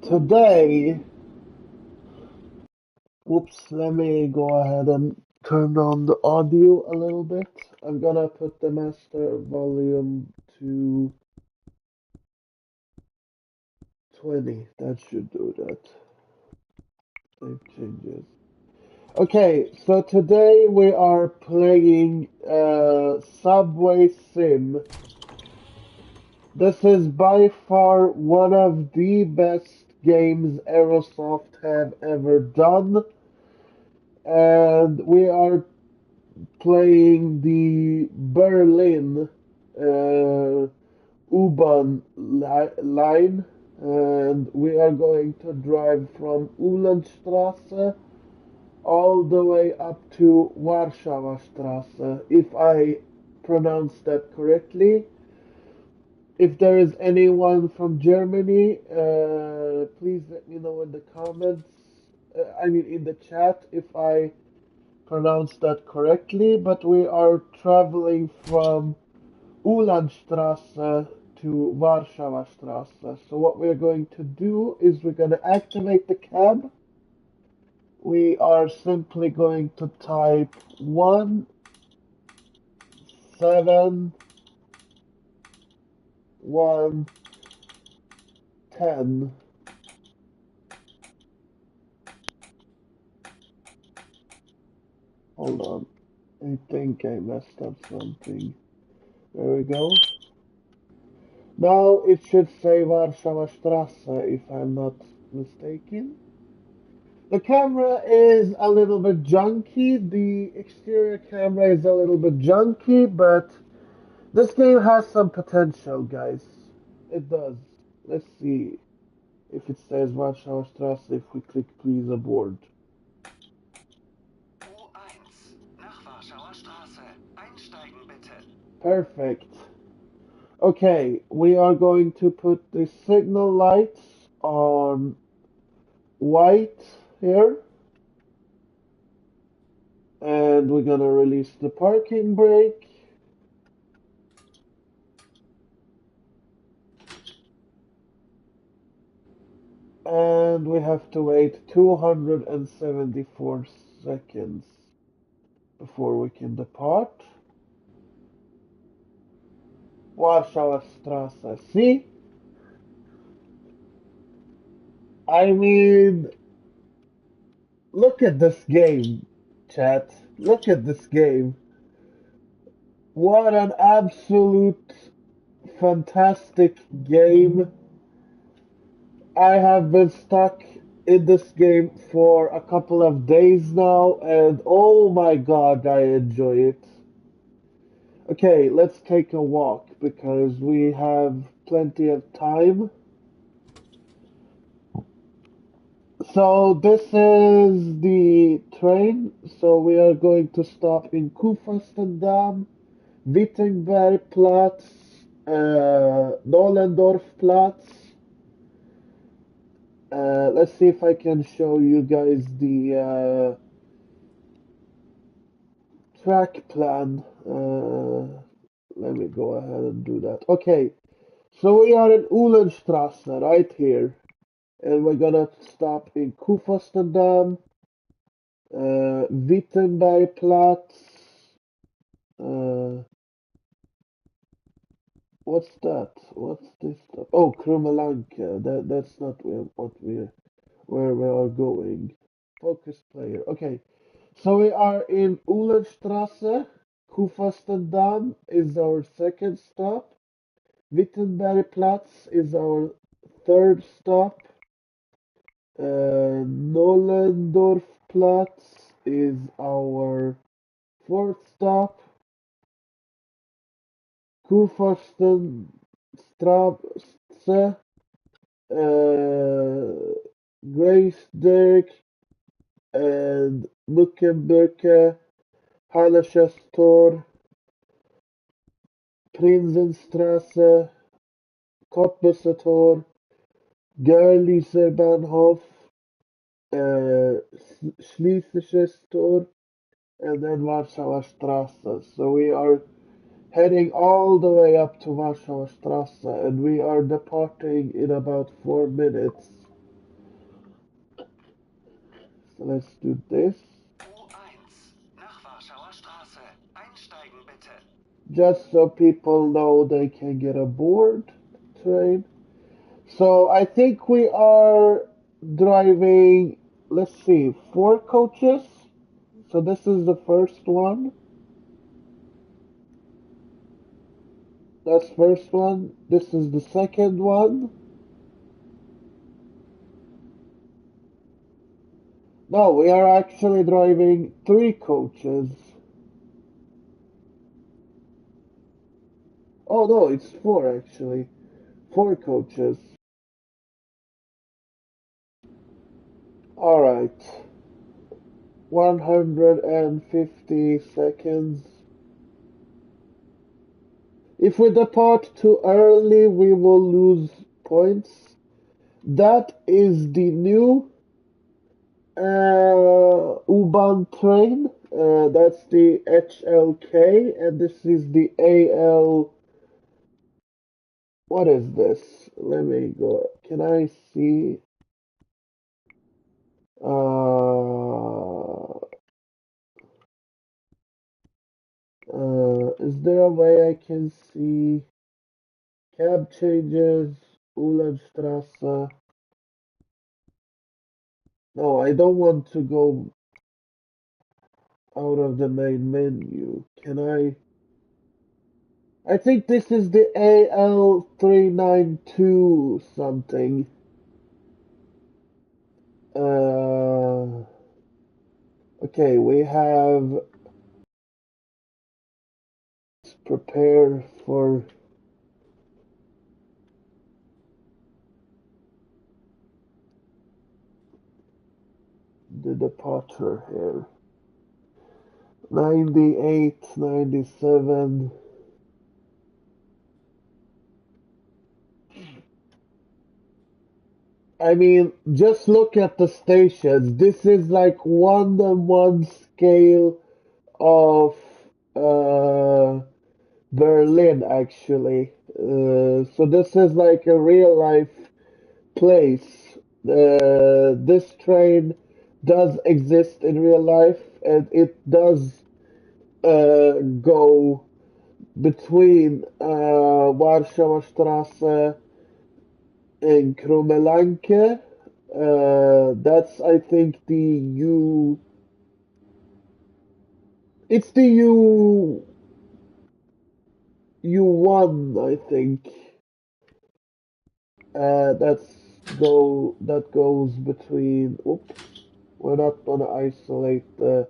Today, whoops, let me go ahead and turn on the audio a little bit. I'm gonna put the master volume to 20. That should do that. Save changes. Okay, so today we are playing Subway Sim. This is by far one of the best games Aerosoft have ever done, and we are playing the Berlin U-Bahn line, and we are going to drive from Uhlenstrasse all the way up to Warschauer Straße, if I pronounce that correctly. If there is anyone from Germany, please let me know in the comments. I mean, in the chat, if I pronounced that correctly. But we are traveling from Uhlandstrasse to Warschauer Straße. So what we're going to do is we're going to activate the cab. We are simply going to type 17110. Hold on. I think I messed up something. There we go. Now it should say Warschauer Straße if I'm not mistaken. The camera is a little bit junky. The exterior camera is a little bit junky, but this game has some potential, guys. It does. Let's see if it says Warschauer Straße if we click please aboard. U1 nach Warschauer Straße. Einsteigen bitte. Perfect. Okay, we are going to put the signal lights on white here. And we're gonna release the parking brake. And we have to wait 274 seconds before we can depart. Warschauer Straße. See? I mean, look at this game, chat. Look at this game. What an absolute fantastic game. I have been stuck in this game for a couple of days now, and oh my god, I enjoy it. Okay, let's take a walk because we have plenty of time. So this is the train. So we are going to stop in Kurfürstendamm, Wittenbergplatz, Nollendorfplatz. Let's see if I can show you guys the track plan. Let me go ahead and do that. Okay, so we are in Uhlenstrasse right here, and we're gonna stop in Kurfürstendamm, Wittenbergplatz. What's that? What's this stuff? Oh, Krummelanke. That's not where we are going. Focus player. Okay, so we are in Uhlenstrasse. Kurfürstendamm is our second stop. Wittenbergplatz is our third stop. Nollendorfplatz is our fourth stop. Kurfürstenstraße, Grace and Muckenbürger, Hallisches Tor, Prinzenstraße, Cottbusser Tor, Görlicher Bahnhof, Schlesisches Tor, and then Warschauer Straße. So we are heading all the way up to Warschauer Straße, and we are departing in about 4 minutes. let's do this. U1 nach Warschauer Straße. Einsteigen bitte. Just so people know they can get aboard the train. So I think we are driving, let's see, 4 coaches. So this is the first one. That's first one. This is the second one. No, we are actually driving 3 coaches. Oh no, it's 4 actually. 4 coaches. Alright. 150 seconds. If we depart too early, we will lose points. That is the new U-Bahn train. That's the HLK, and this is the AL. What is this? Let me go. Can I see? Is there a way I can see cab changes? Uhlenstrasse. No, I don't want to go out of the main menu. Can I? I think this is the AL392 something. Okay, we have prepare for the departure here. 98, 97. I mean, just look at the stations. This is like 1-to-1 scale of uh, Berlin, actually. So this is like a real life place. This train does exist in real life, and it does go between Warschauer Straße and Krummelanke. That's, I think, the U. It's the U1, I think. That goes between. Oops, we're not gonna isolate the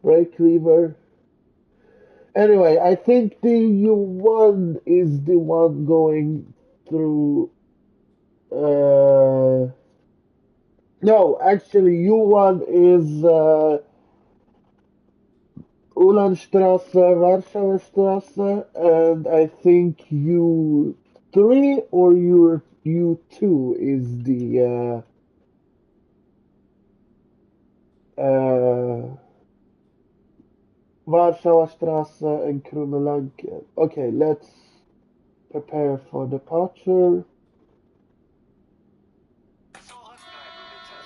brake lever. Anyway, I think the U1 is the one going through. No, actually, U1 is Uhlenstrasse, Warschauer Straße, and I think U3 or U2 is the Warschauer Straße and Krummelanke. Okay, let's prepare for departure. Zurückbleiben bitte.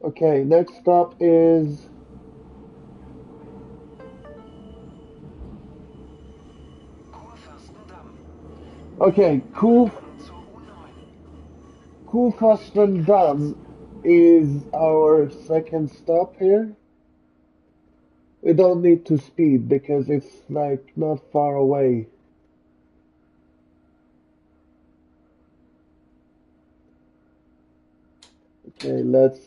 Okay, next stop is Kurfürstendamm. okay, Übergang zur U9. Stieg rechts. Kuhfürstendamm is our second stop here. We don't need to speed because it's like not far away. Okay, let's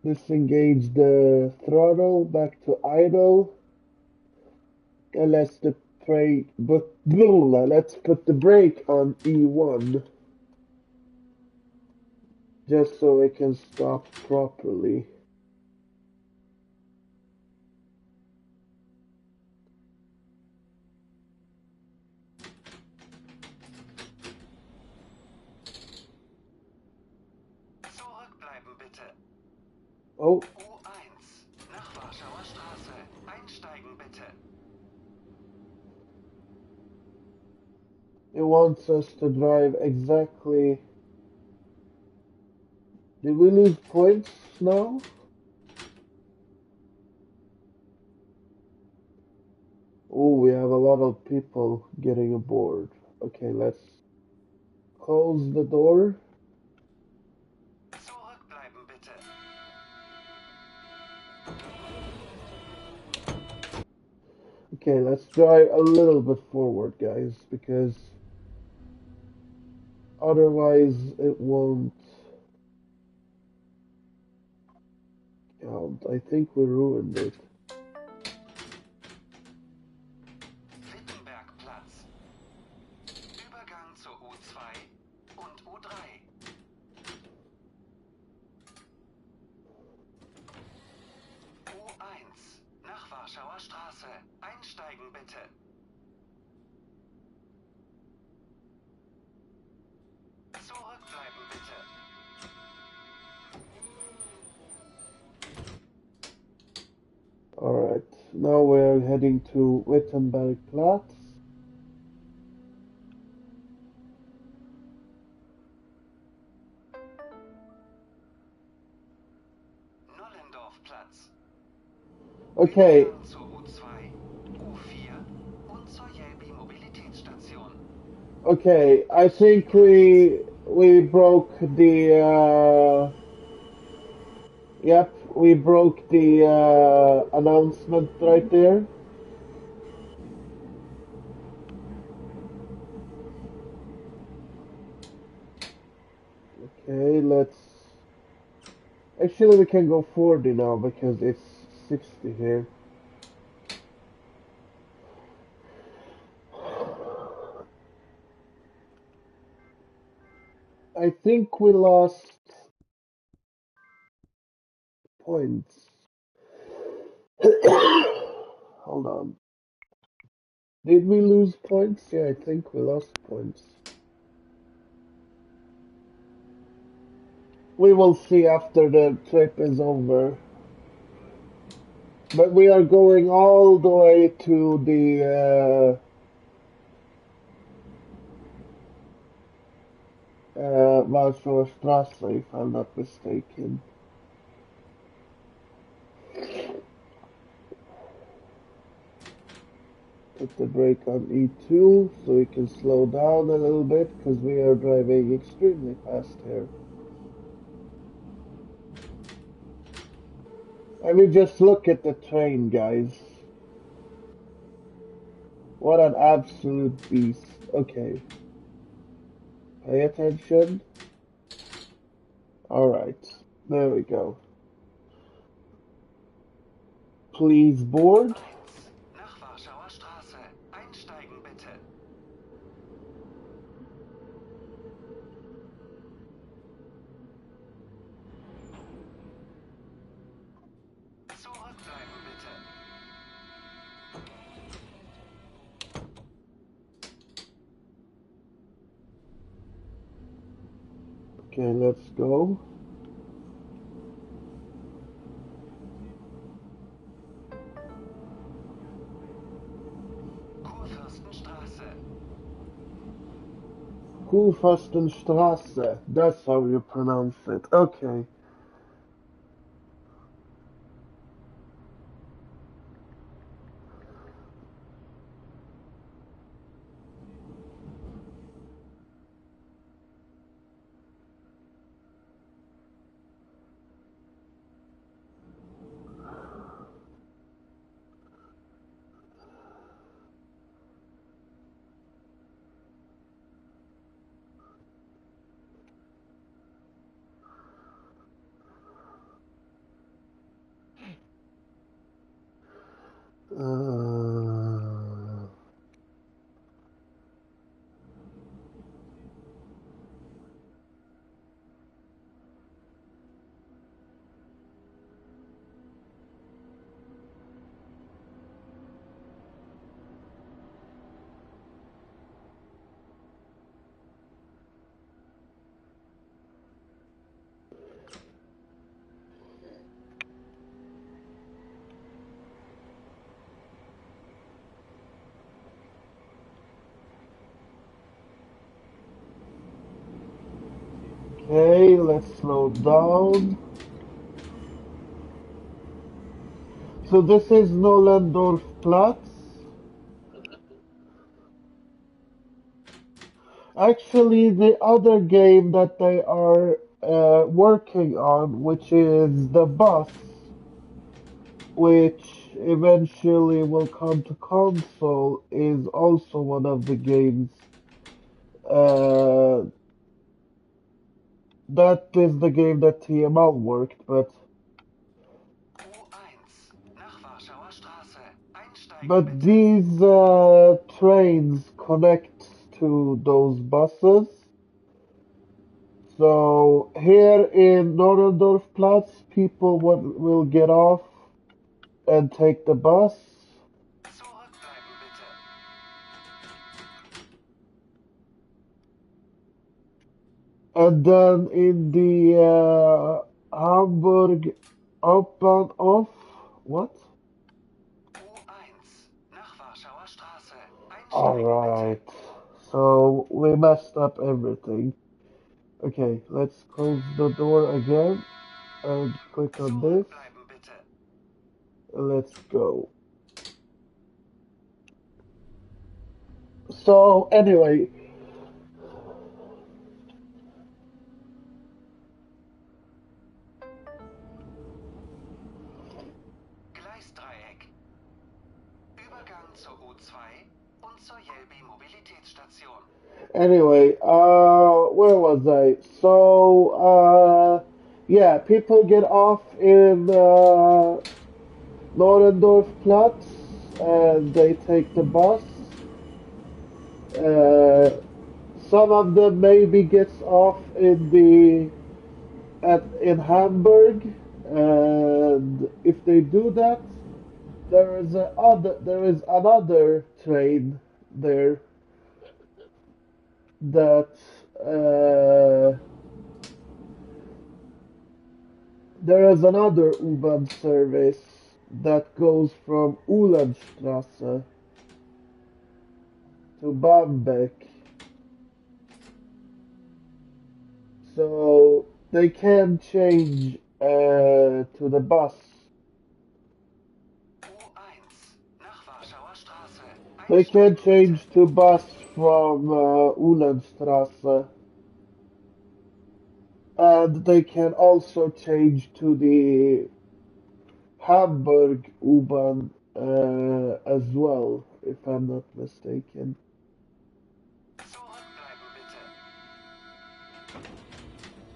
disengage the throttle back to idle, and let's put the brake on E1 just so it can stop properly. Zurückbleiben bitte. Oh, U1 nach Warschauer Straße. Einsteigen bitte. It wants us to drive exactly. Did we lose points now? Oh, we have a lot of people getting aboard. Okay, let's close the door. Zurückbleiben bitte. Okay, let's drive a little bit forward, guys, because otherwise it won't count. I think we ruined it. Wittenbergplatz. Übergang zur U2 und U3. U1 nach Warschauer Straße. Einsteigen bitte. Zurückbleiben bitte. Alright, now we're heading to Wittenbergplatz. Nollendorfplatz. Okay, Übergang zur U2, U4 und zur Jelbi Mobilitätsstation. okay, I think we broke the yep, we broke the announcement right there. Okay, let's actually we can go 40 now because it's 60 here. I think we lost points. Hold on. Did we lose points? Yeah, I think we lost points. We will see after the trip is over. But we are going all the way to the Warschauer Straße, if I'm not mistaken. Put the brake on E2 so we can slow down a little bit because we are driving extremely fast here. I mean, just look at the train, guys. What an absolute beast. Okay. Pay attention. Alright. There we go. Please board. U1 nach Warschauer Straße. Einsteigen bitte. Zurückbleiben bitte. Okay, let's go. Kurfürstenstraße. Kurfürstenstraße. That's how you pronounce it. Okay. Uh, Okay, let's slow down. So this is Nollendorf Platz. Actually, the other game that they are working on, which is the bus, which eventually will come to console, is also one of the games. Uh, that is the game that TML worked, U1 nach Warschauer Straße. Einsteigen but bitte. these trains connect to those buses. So here in Nollendorfplatz, people will get off and take the bus. Zurückbleiben bitte. And then in the Hamburg Hauptbahnhof, what? U1 nach Warschauer Straße. Einsteigen bitte. Alright, so we messed up everything. Okay, let's close the door again and click on this. Zurückbleiben bitte. Let's go. So anyway, Gleisdreieck. Übergang zur U2 und zur Jelbi Mobilitätsstation. anyway, where was I? So, yeah, people get off in Nollendorfplatz and they take the bus. Uh, some of them maybe gets off in Hamburg, and if they do that, there is another train there that there is another U-Bahn service that goes from Uhlandstraße to Bamberg. So they can change to the bus. U1 nach Warschauer Straße. They can Einsteigen bitte. change to bus from Uhlandstraße. And they can also change to the Hamburg U-Bahn as well, if I'm not mistaken. Zurückbleiben bitte.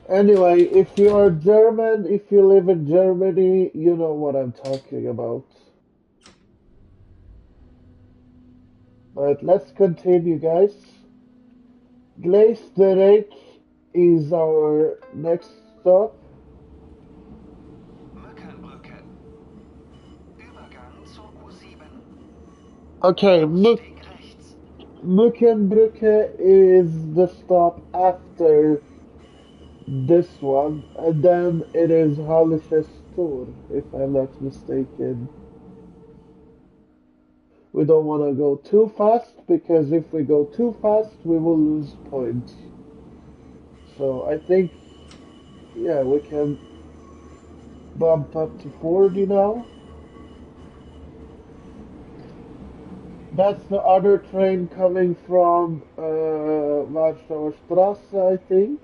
Anyway, if you are German, if you live in Germany, you know what I'm talking about. But let's continue, guys. Gleisdreieck is our next stop. Mückenbrücke. Übergang zur U7. Okay, Ausstieg rechts. Mückenbrücke is the stop after this one, and then it is Hallisches Tor, if I'm not mistaken. We don't want to go too fast, because if we go too fast, we will lose points. So I think, yeah, we can bump up to 40 now. That's the other train coming from Warschauer Straße, I think.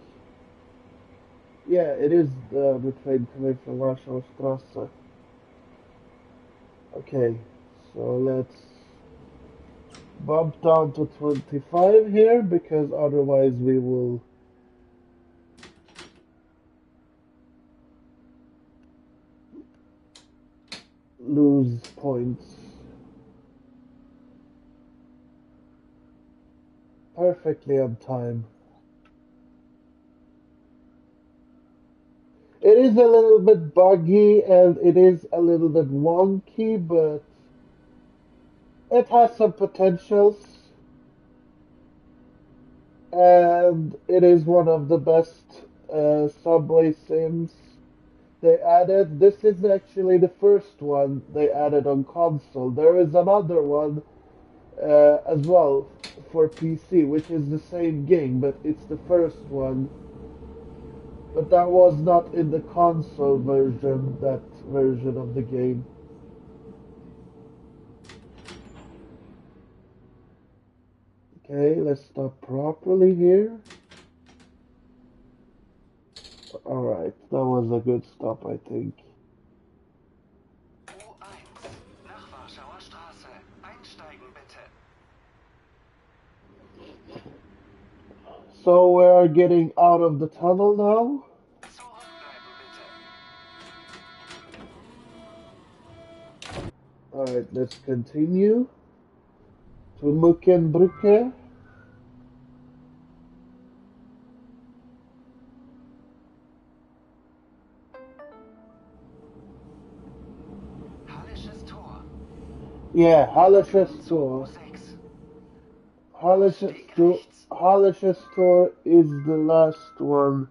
Yeah, it is the other train coming from Warschauer Straße. Okay, so let's bump down to 25 here, because otherwise we will lose points. Perfectly on time. It is a little bit buggy and it is a little bit wonky, but it has some potentials. And it is one of the best subway sims they added. This is actually the first one they added on console. There is another one as well for PC, which is the same game, but it's the first one But that was not in the console version, that version of the game. Okay, let's stop properly here. Alright, that was a good stop, I think. U1 nach Warschauer Straße. Einsteigen bitte. So we are getting out of the tunnel now. Zurückbleiben bitte. Alright, let's continue to Muckenbrücke. Hallisches Tor. Yeah, Hallisches Tor. U6. Hallisches Tor is the last one.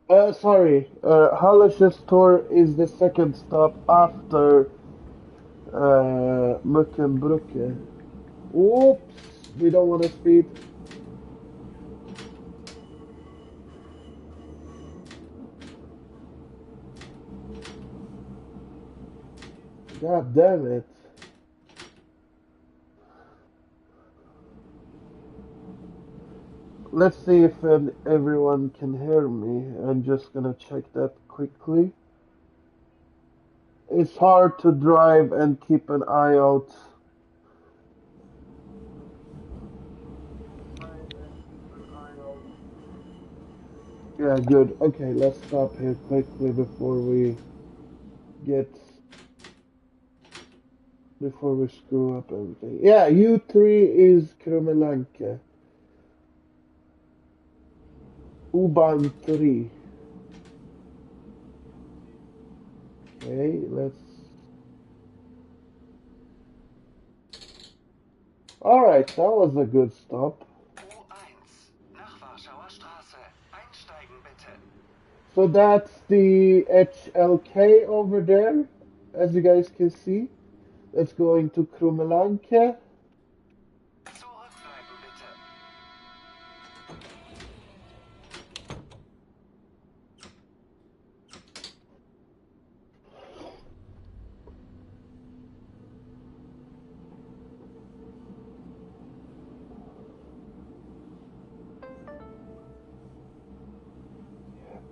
Sorry, Hallisches Tor is the second stop after Muckenbrücke. Oops, we don't want to speed. God damn it. Let's see if everyone can hear me. I'm just gonna check that quickly. It's hard to drive and keep an eye out. Yeah, good. Okay, let's stop here quickly get before we screw up everything. Yeah, U3 is Krummelanke. U-Bahn 3. Okay, let's... Alright, that was a good stop. U1 nach Warschauer Straße. Einsteigen bitte. So that's the HLK over there, as you guys can see. That's going to Krummelanke. Zurückbleiben bitte.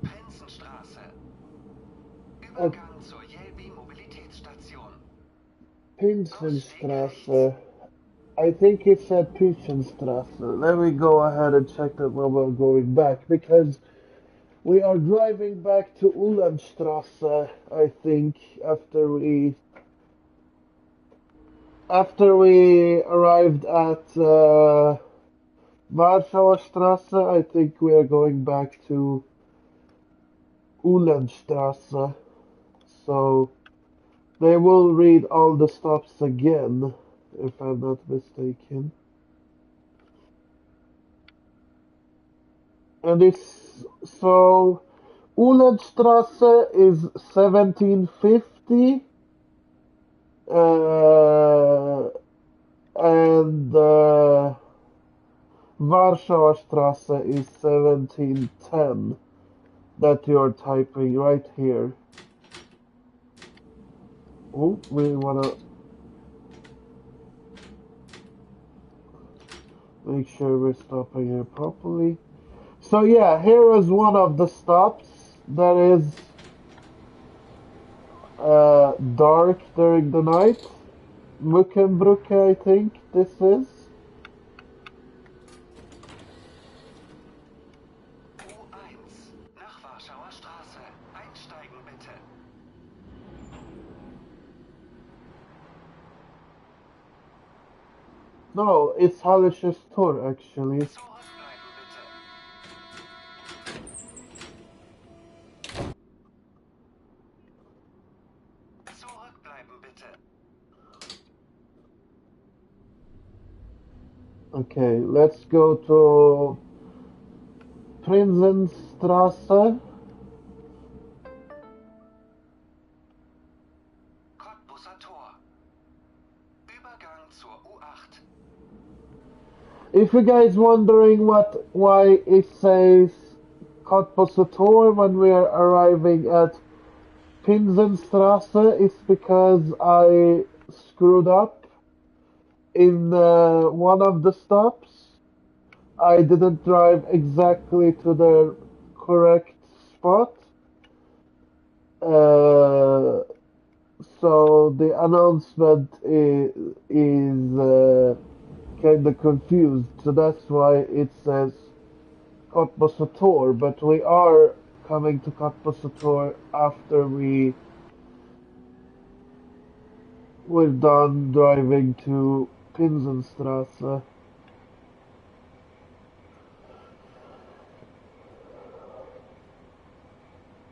Prinzenstraße. Übergang zur Jelbi Mobilitätsstation. Pinsenstraße. I think it said Pinsenstraße. Let me go ahead and check that while we're going back, because we are driving back to Uhlenstraße, I think, after we arrived at Warschauer Straße. I think we are going back to Uhlenstraße. So they will read all the stops again, if I'm not mistaken. And it's so Uhlenstraße is 1750, and Warschauer Straße is 1710 that you're typing right here. Oh, we wanna make sure we're stopping here properly. So yeah, here is one of the stops that is dark during the night. Muckenbrücke, I think this is. U1 nach Warschauer Straße. Einsteigen bitte. No, it's Hallisches Tor actually. Zurückbleiben bitte. Zurückbleiben bitte. Okay, let's go to Prinzenstraße. Cottbuser Tor. Übergang zur U8. If you guys wondering why it says Kompositor when we are arriving at Pinsenstrasse, it's because I screwed up in one of the stops. I didn't drive exactly to the correct spot. Uh, so the announcement is kind of confused. So that's why it says Kompositor, but we are coming to Kompositor after we're done driving to Pinsenstrasse.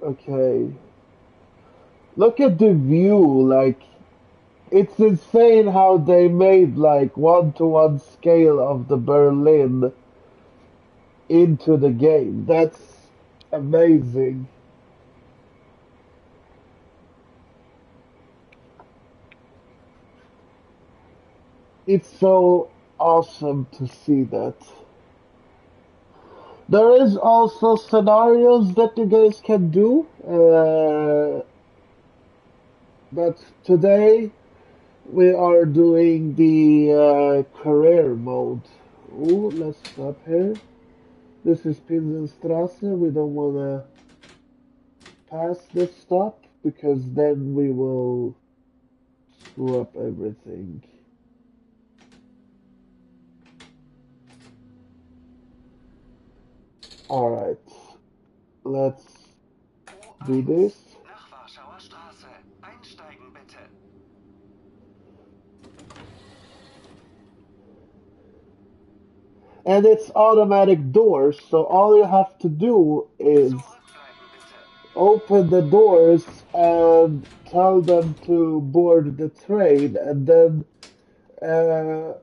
Okay. Look at the view, like it's insane how they made like one-to-one scale of the Berlin into the game. That's amazing. It's so awesome to see that. There is also scenarios that you guys can do, but today we are doing the career mode. Ooh, let's stop here. This is Pinsenstrasse. We don't want to pass this stop because then we will screw up everything. Alright, let's do U1 this. nach Warschauer Straße. Einsteigen bitte. And it's automatic doors, so all you have to do is Zurückbleiben bitte. open the doors and tell them to board the train, and then uh,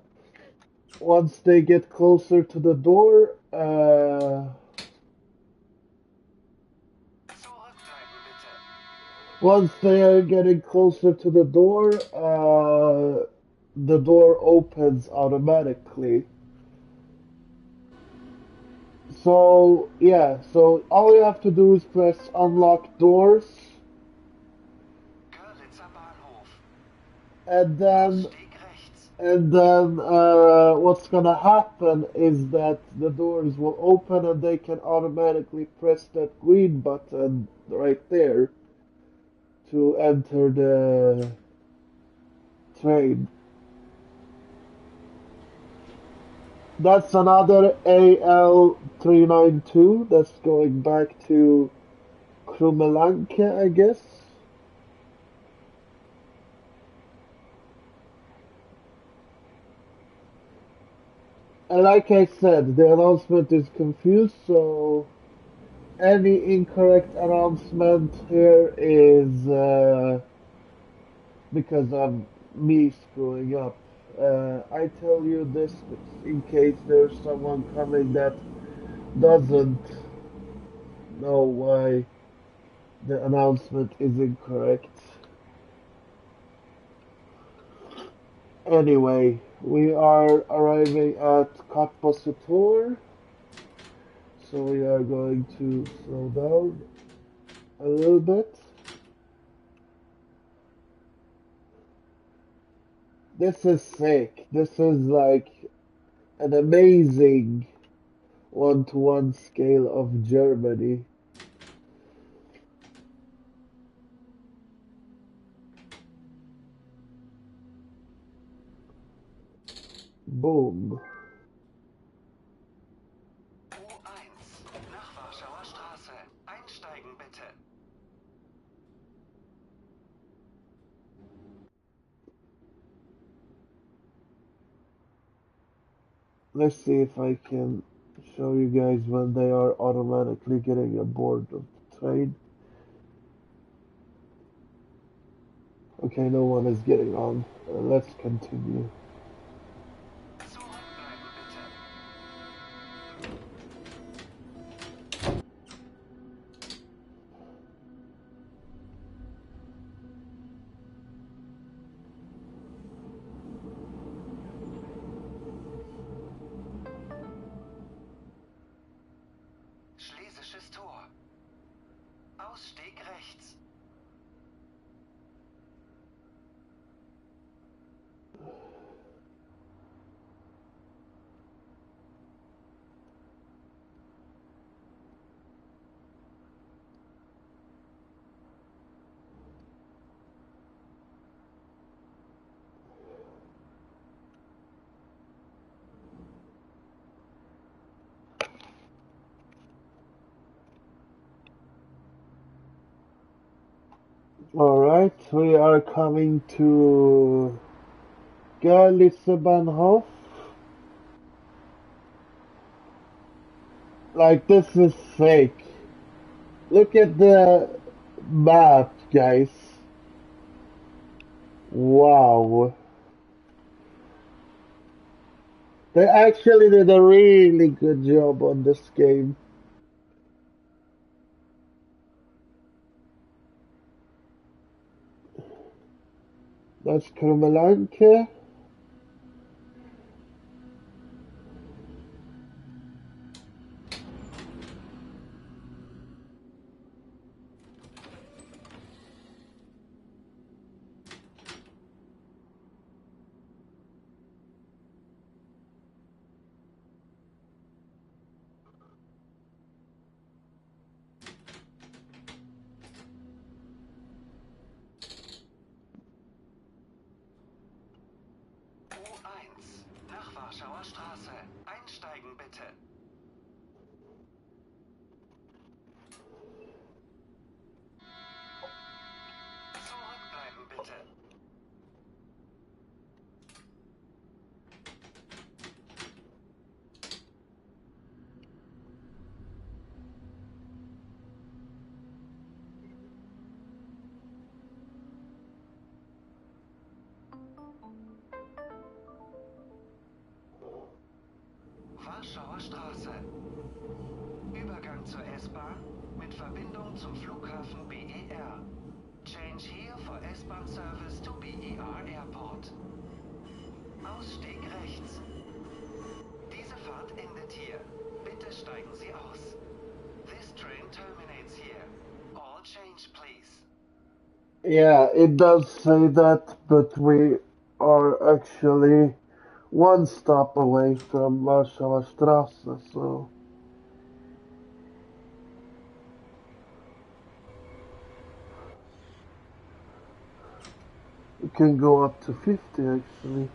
once they get closer to the door, Zurückbleiben bitte. once they are getting closer to the door opens automatically. So yeah, so all you have to do is press unlock doors, Görlitzer Bahnhof. and then Ausstieg rechts. what's gonna happen is that the doors will open and they can automatically press that green button right there to enter the train. That's another AL392 that's going back to Krumelanke, I guess. And like I said, the announcement is confused, so any incorrect announcement here is because of me screwing up. I tell you this in case there's someone coming that doesn't know why the announcement is incorrect. Anyway, we are arriving at Kompositor, so we are going to slow down a little bit. This is sick. This is like an amazing one-to-one scale of Germany. Boom. U1 nach Warschauer Straße. Einsteigen bitte. Let's see if I can show you guys when they are automatically getting aboard of the train. Okay, no one is getting on. Let's continue. Zurückbleiben bitte. Ausstieg rechts. Alright, we are coming to Gerlissebahnhof. Like, this is fake. Look at the map, guys. Wow. They actually did a really good job on this game. That's Krummelanke. U1 nach Warschauer Straße. Einsteigen bitte. Zurückbleiben bitte. Warschauer Straße. Übergang zur S-Bahn mit Verbindung zum Flughafen BER. Change here for S-Bahn service to BER Airport. Ausstieg rechts. Diese Fahrt endet hier. Bitte steigen Sie aus. This train terminates here. All change, please. Yeah, it does say that, but we are actually one stop away from Warschauer Straße, so we can go up to 50 actually.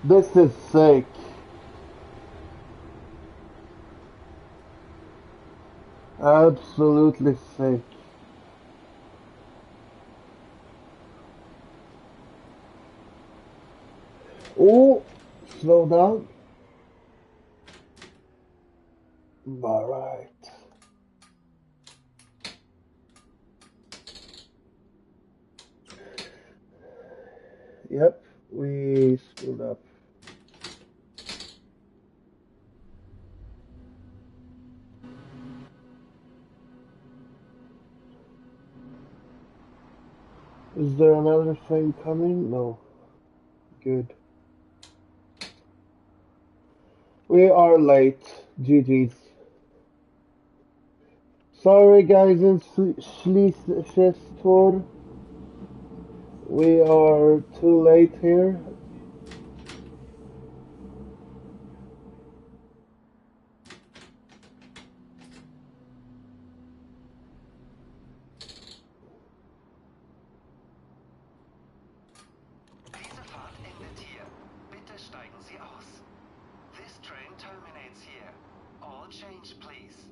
This is fake. Absolutely fake. Oh, slow down. Alright. Yep, we screwed up. Is there another train coming? No. Good. We are late. GG's. Sorry guys in Schleswig. We are too late here. Diese Fahrt endet hier. Bitte steigen Sie aus. This train terminates here. All change, please.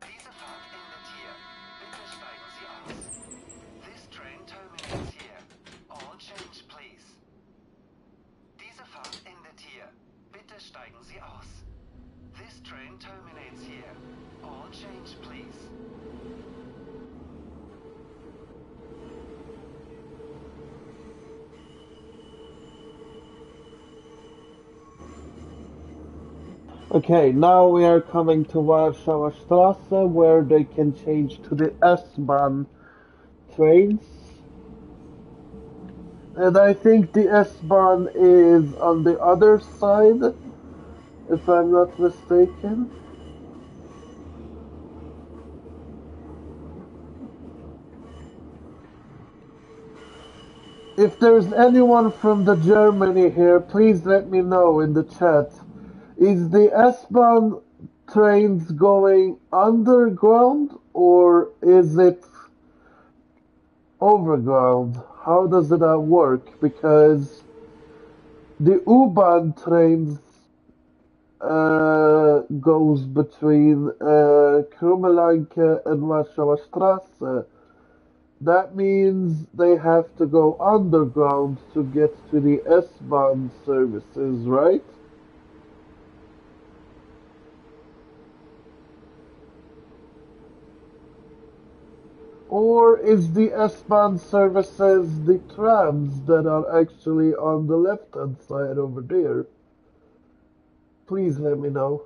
Diese Fahrt endet hier. Bitte steigen Sie aus. This train terminates here. All change, please. Diese Fahrt endet hier. Bitte steigen Sie aus. This train terminates here. All change, please. Okay, now we are coming to Warschauer Straße where they can change to the S-Bahn trains. And I think the S-Bahn is on the other side, if I'm not mistaken. If there's anyone from the Germany here, please let me know in the chat. Is the S-Bahn trains going underground or is it overground? How does it work? Because the U-Bahn trains goes between Krumelanke and Warschauer Straße. That means they have to go underground to get to the S-Bahn services, right? Or is the S-Bahn services the trams that are actually on the left-hand side over there? Please let me know.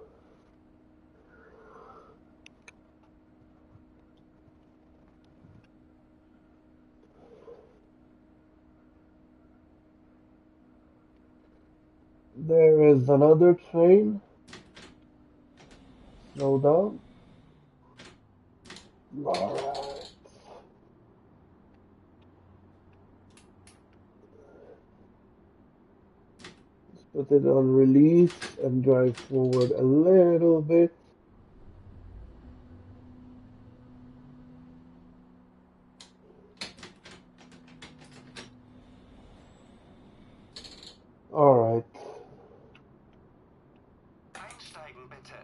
There is another train. Slow down. Alright. Let's put it on release and drive forward a little bit. Alright. Einsteigen bitte.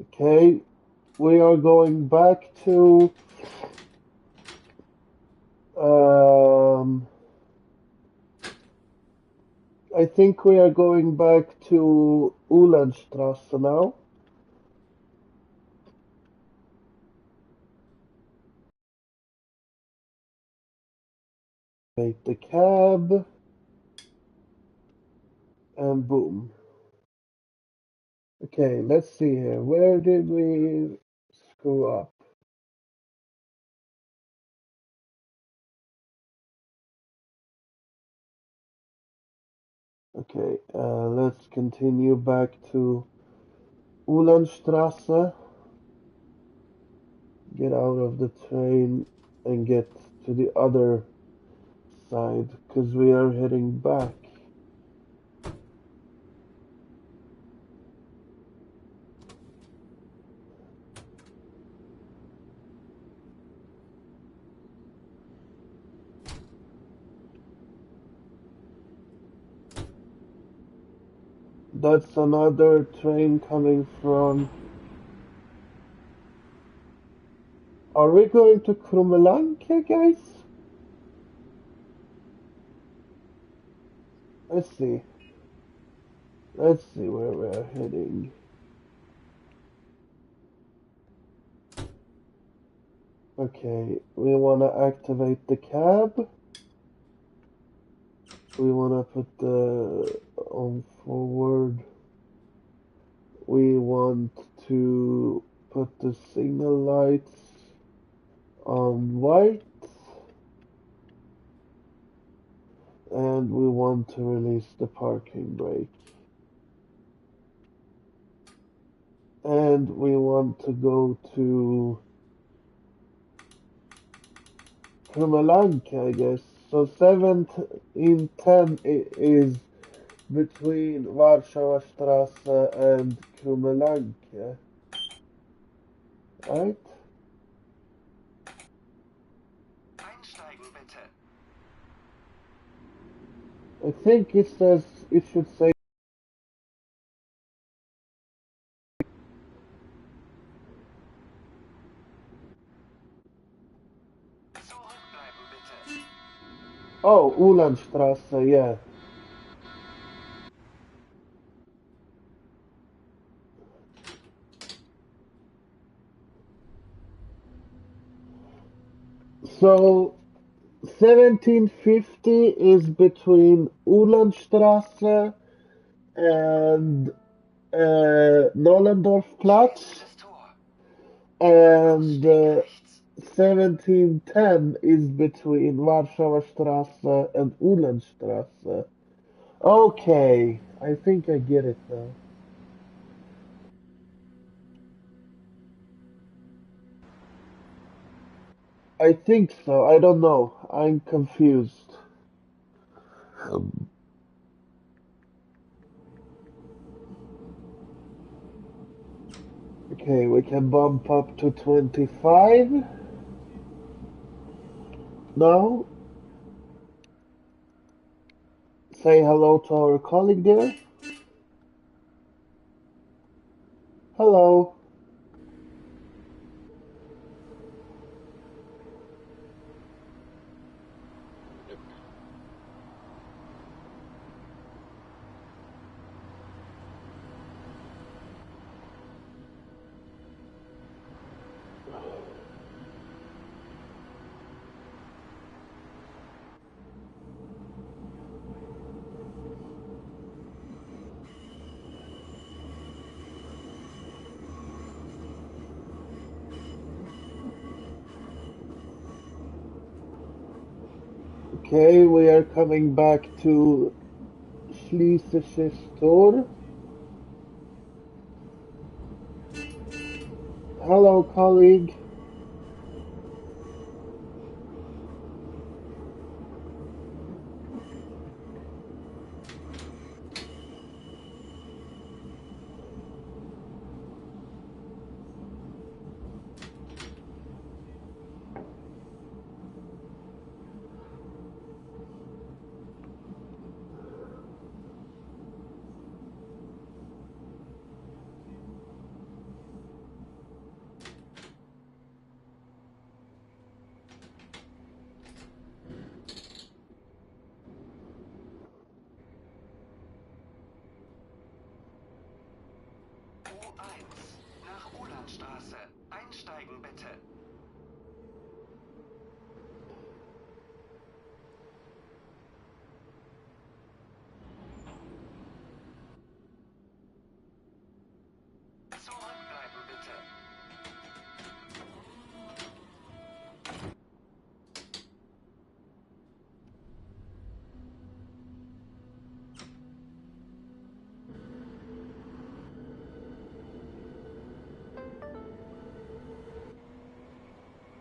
Okay. We are going back to I think we are going back to Uhlenstrasse now. Take the cab. And boom. Okay, let's see here. Where did we screw up? Okay, let's continue back to Uhlenstrasse. Get out of the train and get to the other side because we are heading back. That's another train coming from. Are we going to Krumelanke, guys? Let's see. Let's see where we're heading. Okay, we want to activate the cab. We want to put the on forward. We want to put the signal lights on white. And we want to release the parking brake. And we want to go to Krumelanke, I guess. So 7 in 10 is between Warschauer Straße and Krumelanke. Right? Einsteigen bitte. I think it says it should say Zurückbleiben bitte. oh, Uhlenstrasse, yeah. So 1750 is between Uhlenstrasse and Nollendorfplatz, Nächstes Tor. and Ausstieg rechts. 1710 is between Warschauer Straße and Uhlenstraße. Okay, I think I get it now. I think so. I don't know. I'm confused. Okay, we can bump up to 25 now. Say hello to our colleague there. Hello. Okay, we are coming back to Schlesisches Tor. Hello, colleague. U1 nach Uhlandstraße. Einsteigen bitte. Zurückbleiben bitte.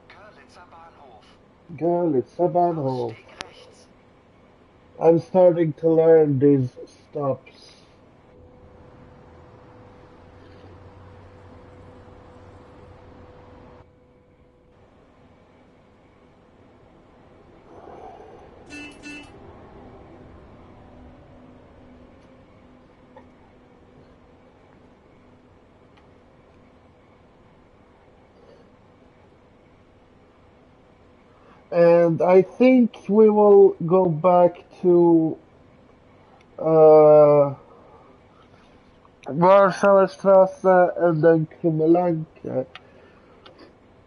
Görlitzer Bahnhof. Görlitzer Bahnhof. Ausstieg rechts. I'm starting to learn these stops. And I think we will go back to Warschauer Straße and then Krummelanke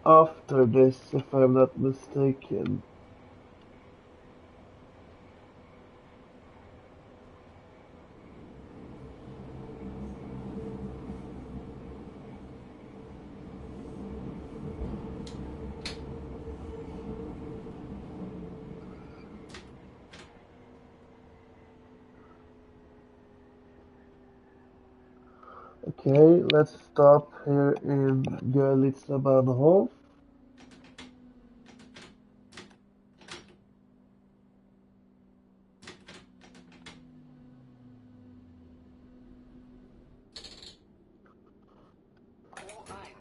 after this, if I'm not mistaken. Okay, let's stop here in Görlitzer Bahnhof. U1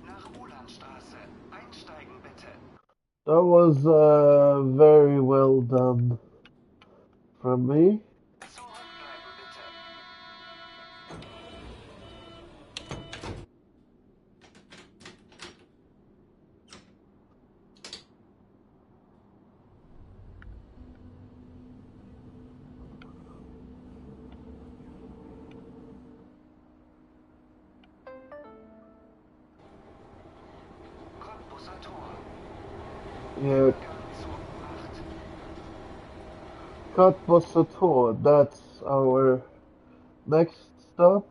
nach Uhlandstraße. Einsteigen bitte. That was very well done from me. Zurückbleiben bitte. Cottbusser Tor. Yeah, Übergang zur U8. Cottbusser Tor, that's our next stop.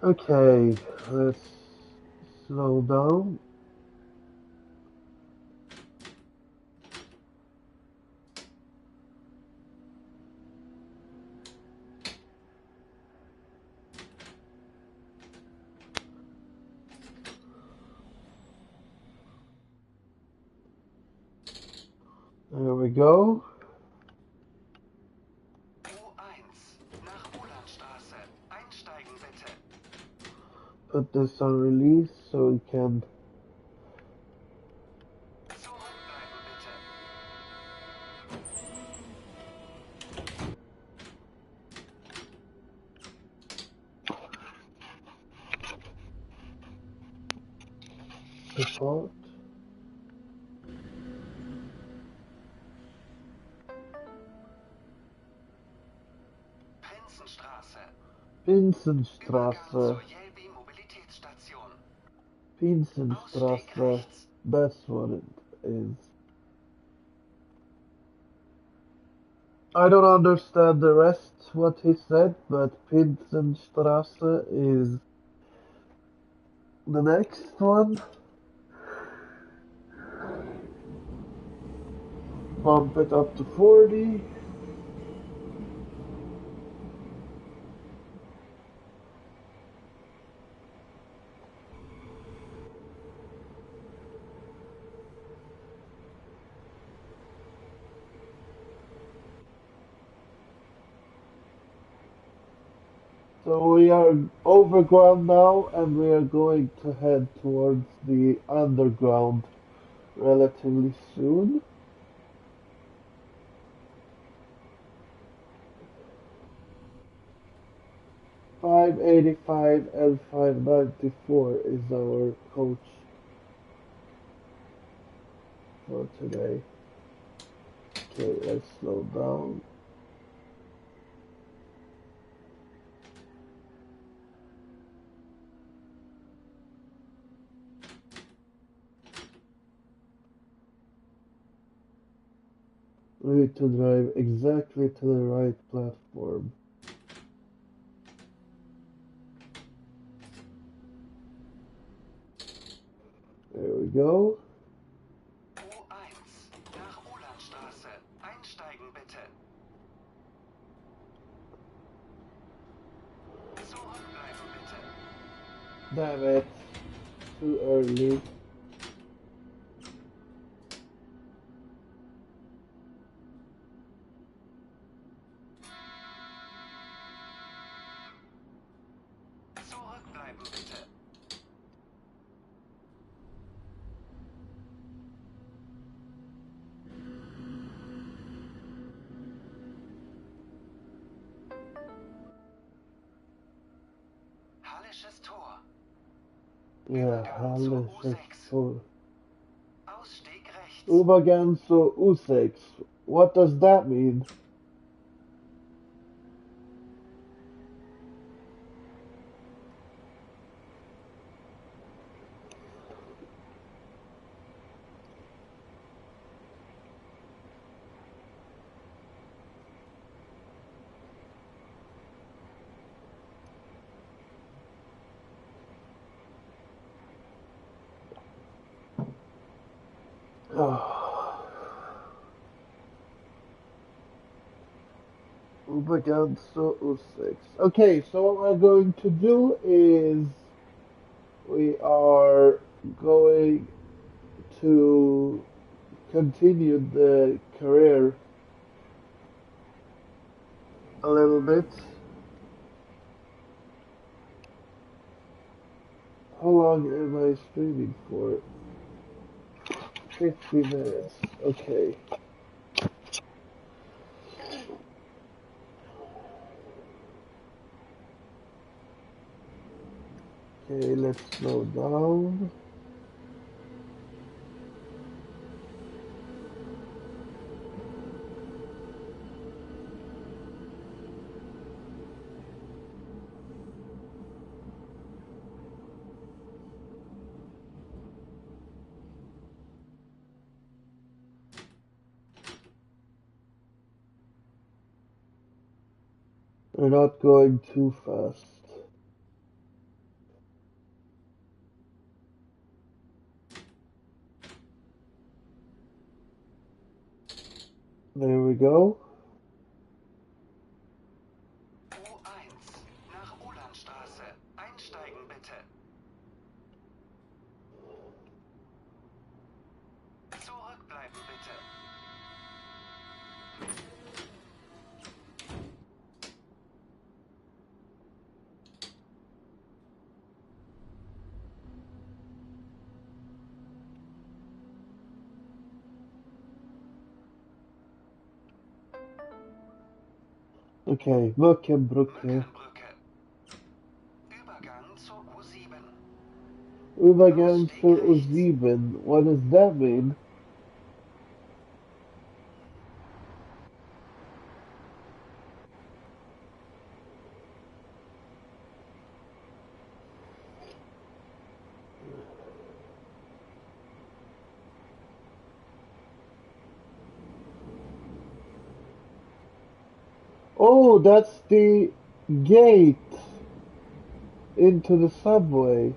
Okay, let's slow down. There we go. U1 nach Ulandstraße. Einsteigen bitte. Put this on release so we can Zurückbleiben bitte. depart. Prinzenstraße. Übergang Pinsenstraße. zur Jelbi Mobilitätsstation. Ausstieg Pinsenstraße. rechts. That's what it is. I don't understand the rest what he said, but Pinsenstraße is the next one. Bump it up to 40. So we are overground now and we are going to head towards the underground relatively soon. $5.85 and $5.94 is our coach for today. Okay, let's slow down. We need to drive exactly to the right platform. There we go. U1 nach Ulandstraße. Einsteigen bitte. Zurückbleiben bitte. Damn it. Too early. Zurückbleiben bitte. Hallisches Tor. Yeah, Übergang zur Hallisches U6. Tor. Ausstieg rechts. Übergang zur U6. What does that mean? Übergang zur U6. Okay, so what we're going to do is we are going to continue the career a little bit. How long am I streaming for? 50 minutes. Okay. Okay, let's slow down. We're not going too fast. There we go. U1 nach Ulanstraße. Einsteigen bitte. Zurückbleiben bitte. Okay, Mückenbrücke. Mückenbrücke. Übergang zur U7. Übergang zur U7. What does that mean? Oh, that's the gate into the subway.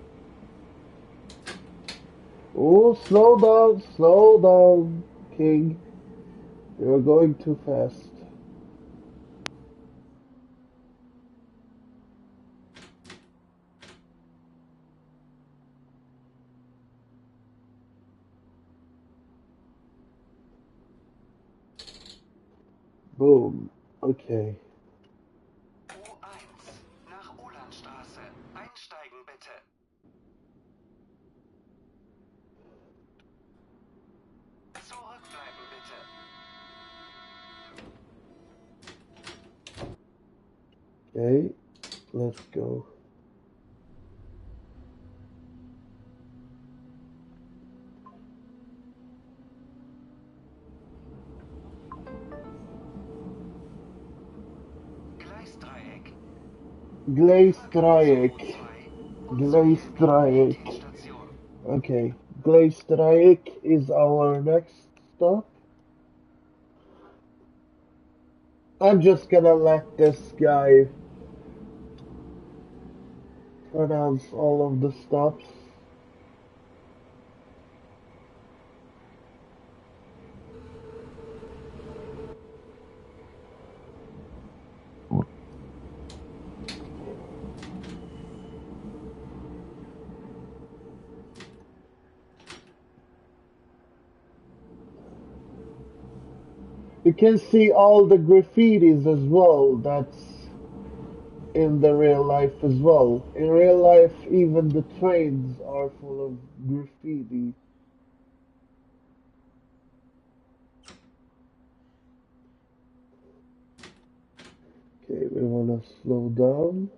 Oh, slow down, King. You're going too fast. Boom. Okay. U1 nach Ulanstraße. Einsteigen bitte. Zurückbleiben bitte. Okay, let's go. Gleisdreieck. Gleisdreieck. Gleisdreieck. Okay, Gleisdreieck is our next stop. I'm just gonna let this guy pronounce all of the stops. You can see all the graffitis as well, that's in the real life as well. In real life, even the trains are full of graffiti. Okay, we wanna slow down.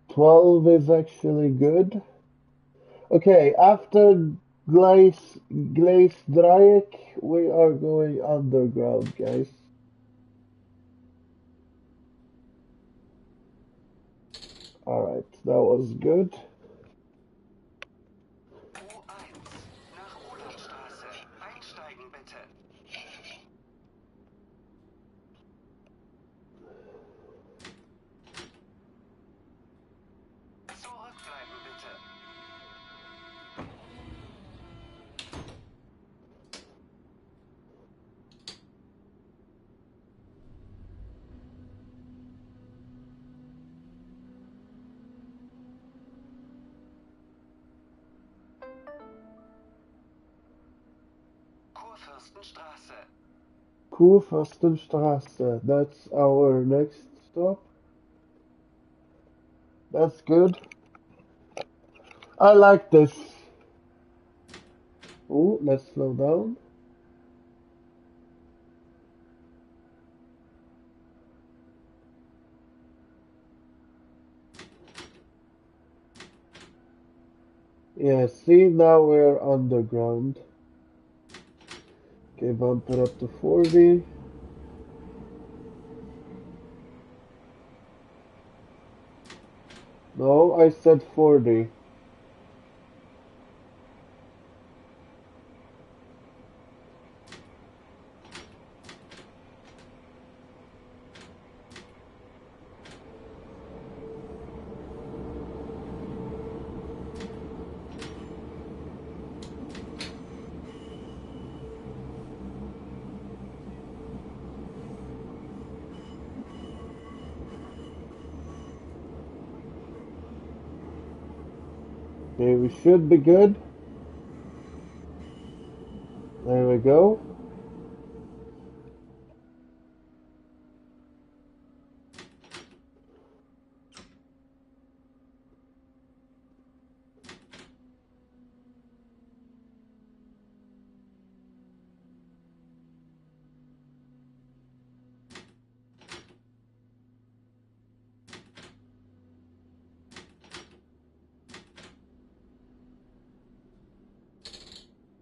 12 is actually good. Okay, after Gleisdreieck, we are going underground, guys. Alright, that was good. U1 nach Ulanstraße. Einsteigen bitte. Zurückbleiben bitte. Kurfürstenstraße. Kurfürstenstraße, that's our next stop. That's good. I like this. Oh, let's slow down. Yeah, see, now we're underground. Okay, bump it up to 40. No, I said 40. Okay, we should be good. There we go.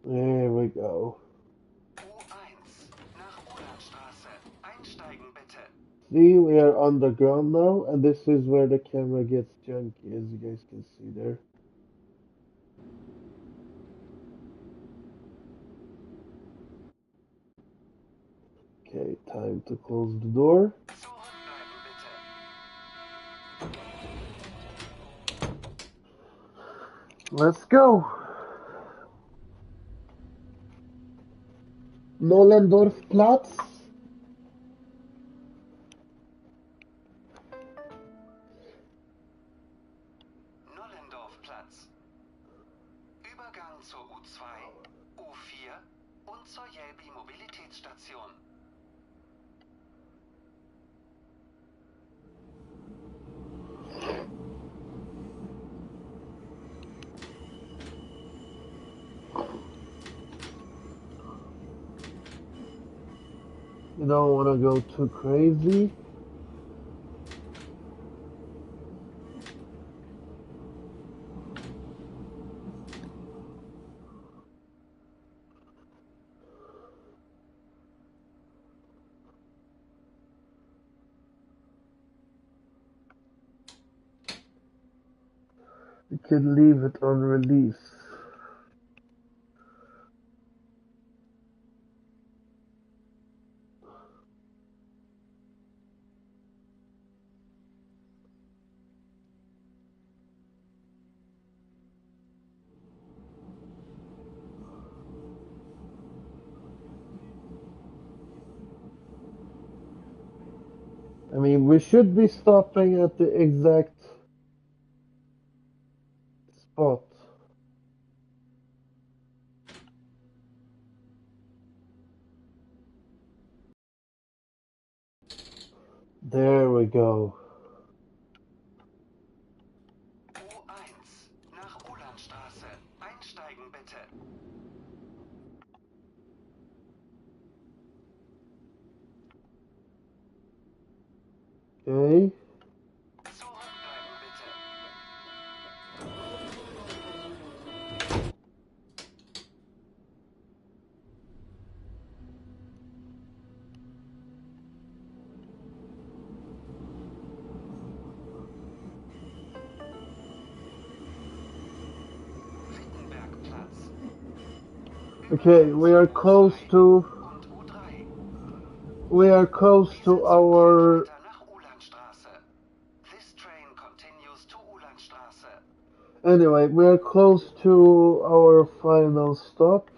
There we go. U1 nach Ulanstraße. Einsteigen bitte. See, we are underground now, and this is where the camera gets junky, as you guys can see there. Okay, time to close the door. Zurückbleiben bitte. Let's go! Nollendorfplatz. Nollendorfplatz. Übergang zur U2, U4 und zur Jelbi Mobilitätsstation. You don't want to go too crazy. You can leave it on release. I mean, we should be stopping at the exact spot. There we go. U1 nach Ulanstraße. Einsteigen bitte. Okay. Zurückbleiben bitte. Wittenbergplatz. Okay, we are close to Und U3. Diese Zug our. fährt weiter nach Ulanstraße. This train continues to Ulanstraße. Anyway, we are close to our final stop.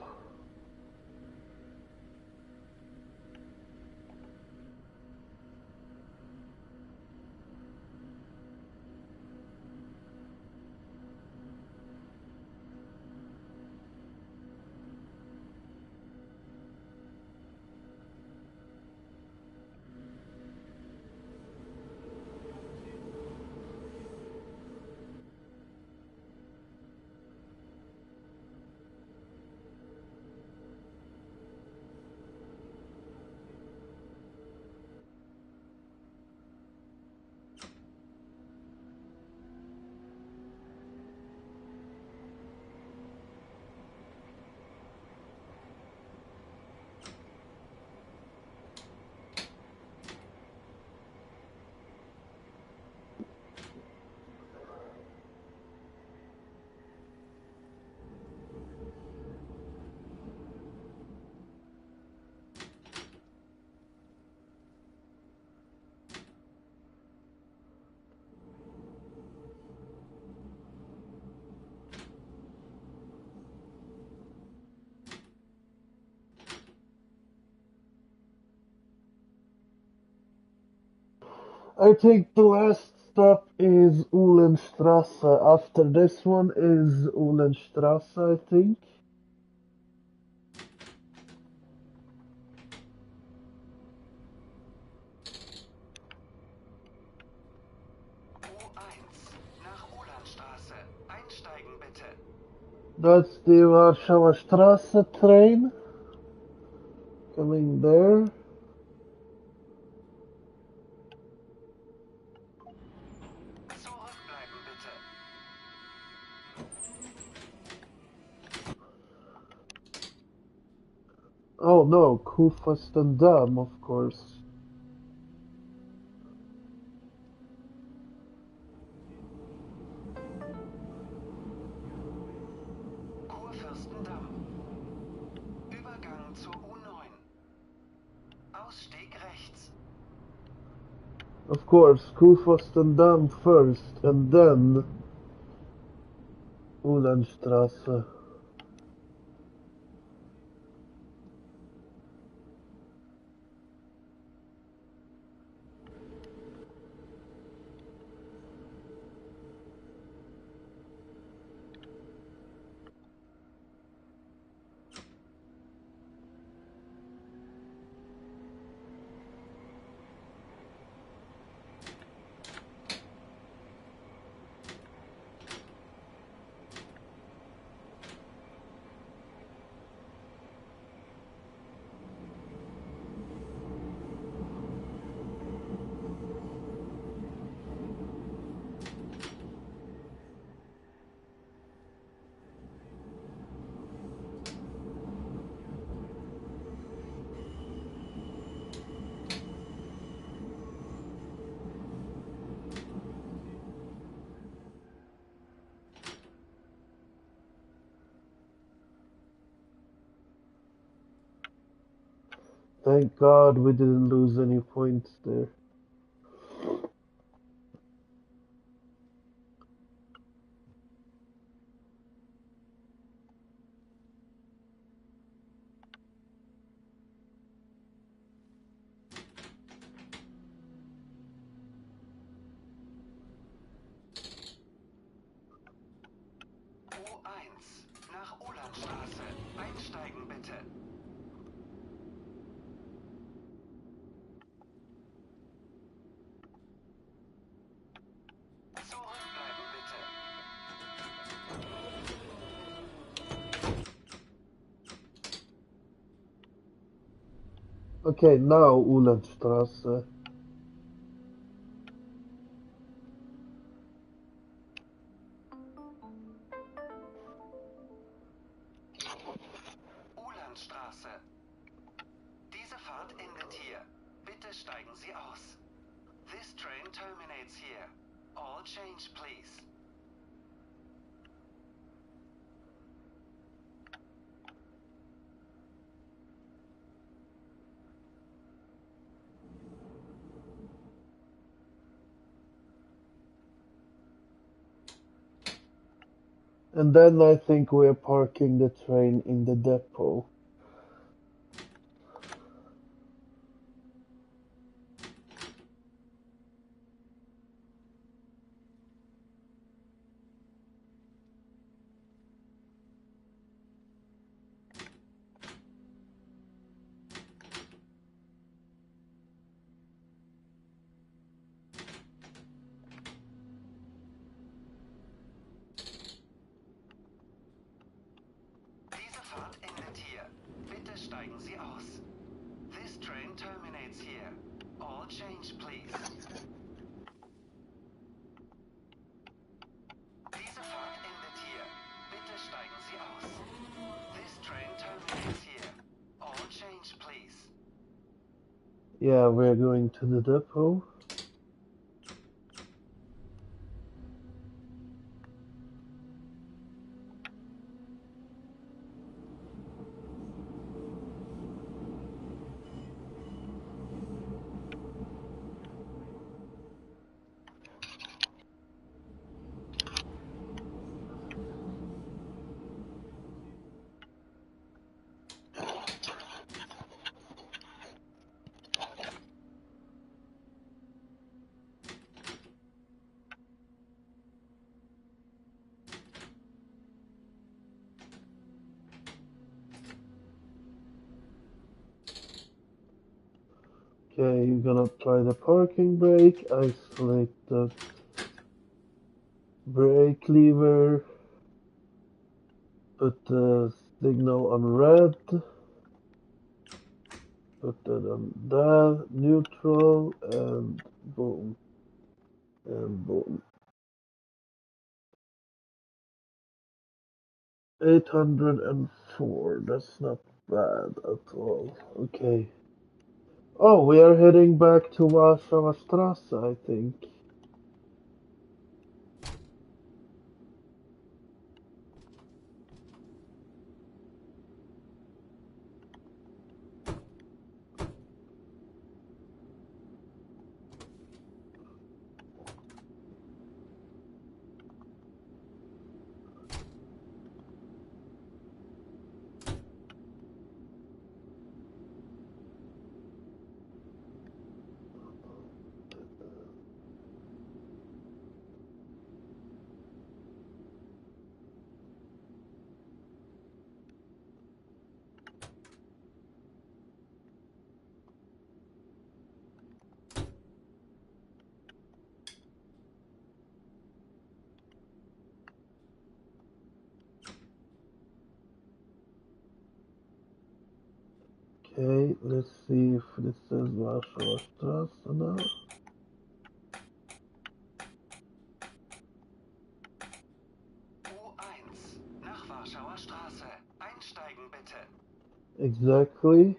I think the last stop is Uhlenstrasse. After this one is Uhlenstrasse, I think. U1 nach Ulanstraße. Einsteigen bitte. That's the Warschauer Straße train. Coming there. Zurückbleiben bitte. Oh no, Kurfürstendamm, of course. Kurfürstendamm. Übergang zur U9. Ausstieg rechts. Of course, Kurfürstendamm first, and then Uhlenstrasse. Thank God we didn't lose any points there. U1 nach Ulanstraße. Einsteigen bitte. Zurückbleiben bitte. Okay, now Uhlenstrasse. Uhlandstraße. Diese Fahrt endet hier. Bitte steigen Sie aus. This train terminates here. All change, please. And then I think we're parking the train in the depot. Diese Fahrt endet hier. Bitte steigen Sie aus. This train terminates here. All change, please. Diese Fahrt endet hier. Bitte steigen Sie aus. This train terminates here. All change, please. Yeah, we're going to the depot. Okay, you're gonna apply the parking brake, isolate the brake lever, put the signal on red, put that on that, neutral, and boom, and boom. 804, that's not bad at all. Okay. Oh, we are heading back to Warsaw Strasse, I think. Okay, let's see if this says Warschauer Straße now. U1 nach Warschauer Straße. Einsteigen bitte. Exactly.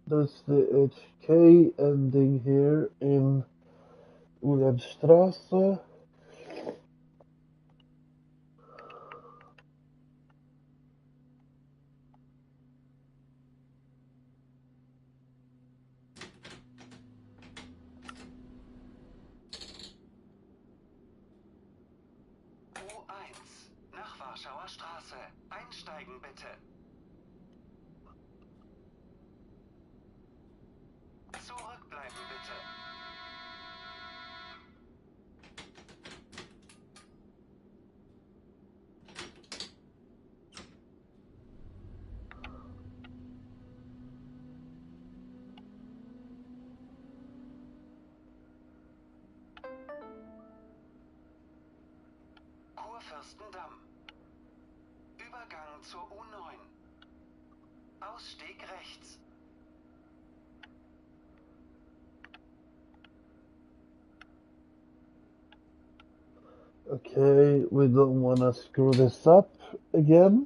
That's the HK ending here in Wilhelmstraße. U1 nach Warschauer Straße. Einsteigen bitte. Zurückbleiben bitte. Kurfürstendamm. Übergang zur U9. Ausstieg rechts. Okay, we don't wanna screw this up again.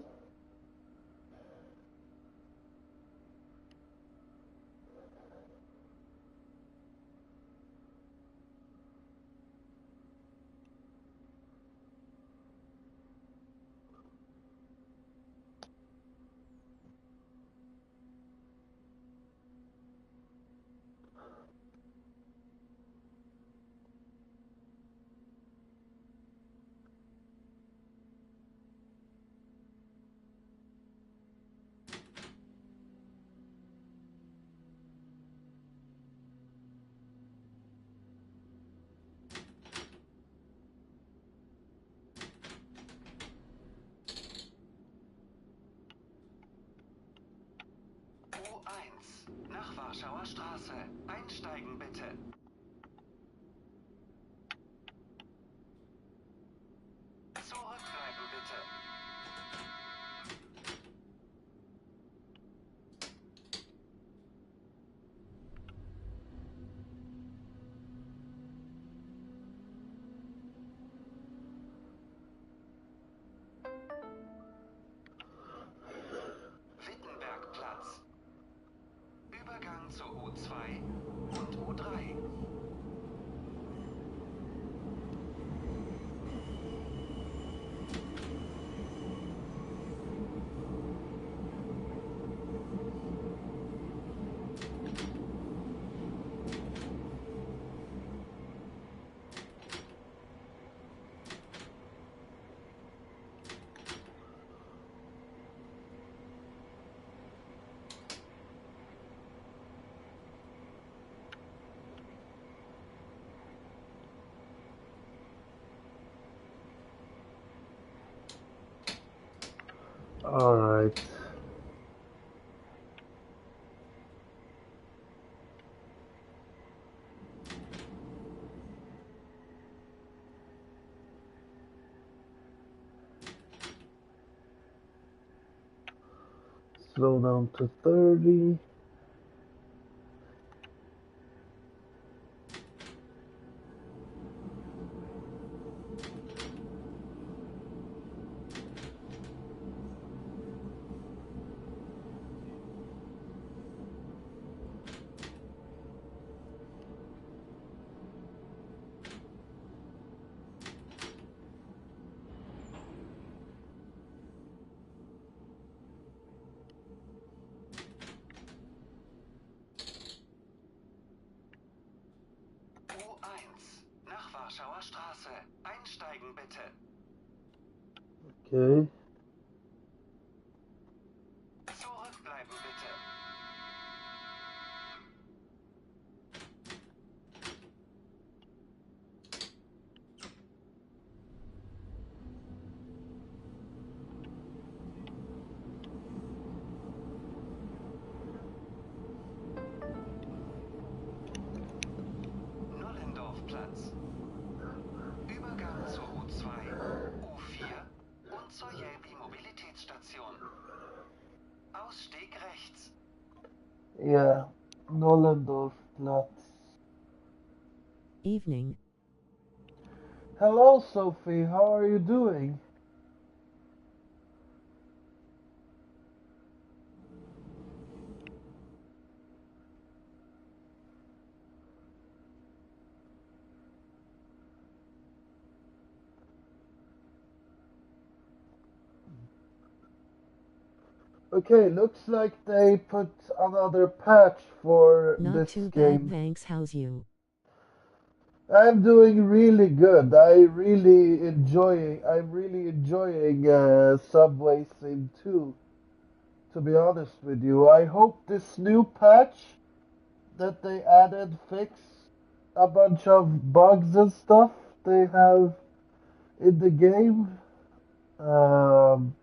U1 nach Warschauer Straße. Einsteigen bitte. Zurückbleiben bitte. Übergang zu U2 und U3. All right. Slow down to 30. U1 nach Warschauer Straße. Einsteigen bitte. Okay. Zurückbleiben bitte. Nollendorfplatz. Übergang zur U2, U4 und zur Jelbi Mobilitätsstation. Ausstieg rechts. Yeah. Nollendorfplatz. Evening. Hello, Sophie. How are you doing? Okay, looks like they put another patch for Not this too bad, game. thanks. How's you? I'm doing really good. I'm really enjoying Subway Sim 2, to be honest with you. I hope this new patch that they added fix a bunch of bugs and stuff they have in the game. Um,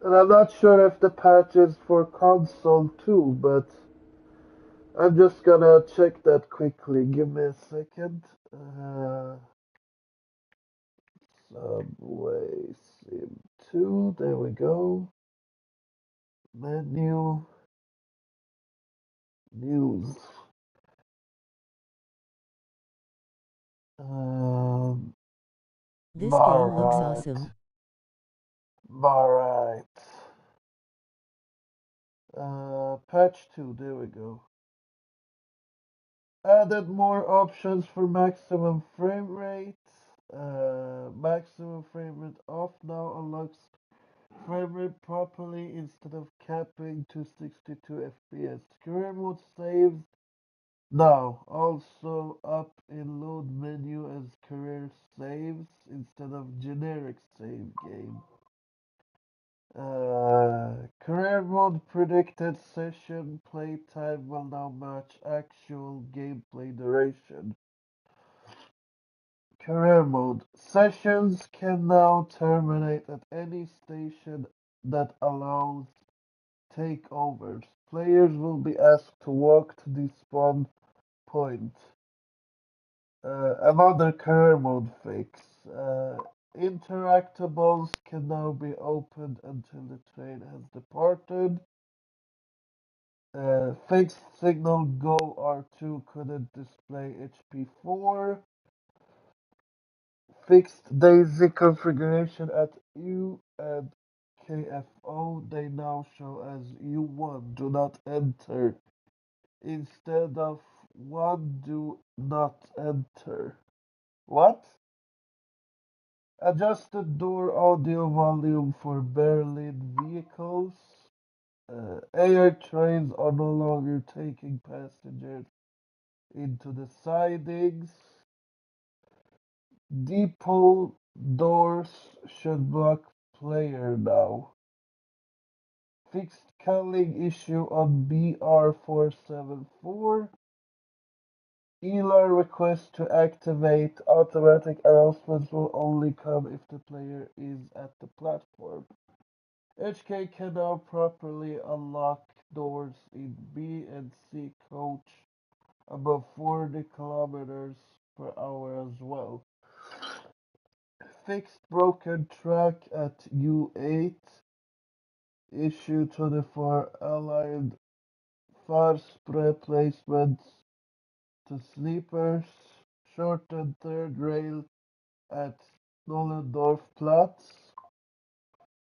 and I'm not sure if the patch is for console too, but I'm just gonna check that quickly. Give me a second. Subway Sim 2, there we go. Menu, news. Um, This game looks alright, awesome. alright. Patch 2, there we go. Added more options for maximum frame rate. Maximum frame rate off now unlocks frame rate properly instead of capping to 62 FPS. Career mode saves now also up in load menu as career saves instead of generic save game. Career mode predicted session playtime will now match actual gameplay duration. Career mode. Sessions can now terminate at any station that allows takeovers. Players will be asked to walk to the spawn point. Another career mode fix. Interactables can now be opened until the train has departed. Fixed signal Go R2 couldn't display HP4. Fixed DAISY configuration at U and HKFO, they now show as U1, do not enter, instead of 1, do not enter. What? Adjusted door audio volume for Berlin vehicles. Air trains are no longer taking passengers into the sidings. Depot doors should block player now. Fixed culling issue on BR474. ELAR request to activate automatic announcements will only come if the player is at the platform. HK can now properly unlock doors in B and C coach above 40 kilometers per hour as well. Fixed broken track at U8. Issue 24 aligned far spread placements to sleepers. Shortened third rail at Nollendorf Platz.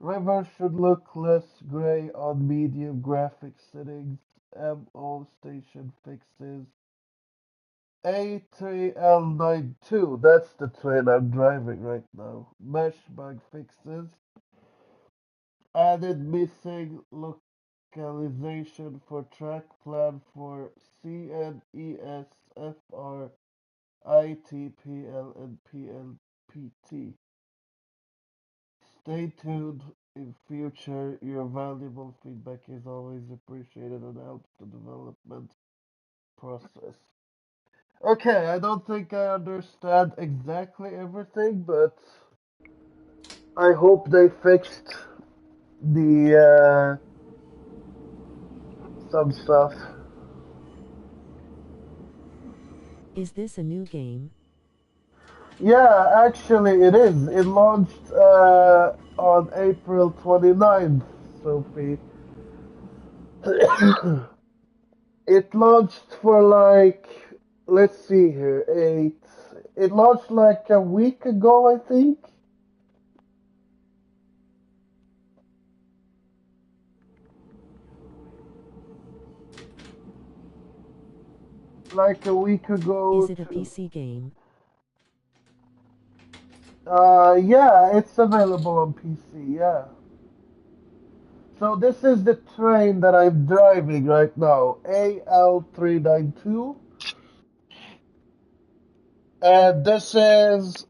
River should look less grey on medium graphic settings. MO station fixes. A3L92, that's the train I'm driving right now. Mesh bug fixes. Added missing localization for track plan for CNES, FR, ITPL, and PLPT. Stay tuned in future. Your valuable feedback is always appreciated and helps the development process. Okay, I don't think I understand exactly everything, but I hope they fixed the some stuff. Is this a new game? Yeah, actually it is. It launched on April 29th, Sophie. It launched for like, let's see here, it launched like a week ago, I think. Like a week ago Is it a to, PC game? yeah, it's available on PC, yeah. So this is the train that I'm driving right now, AL392. And this is,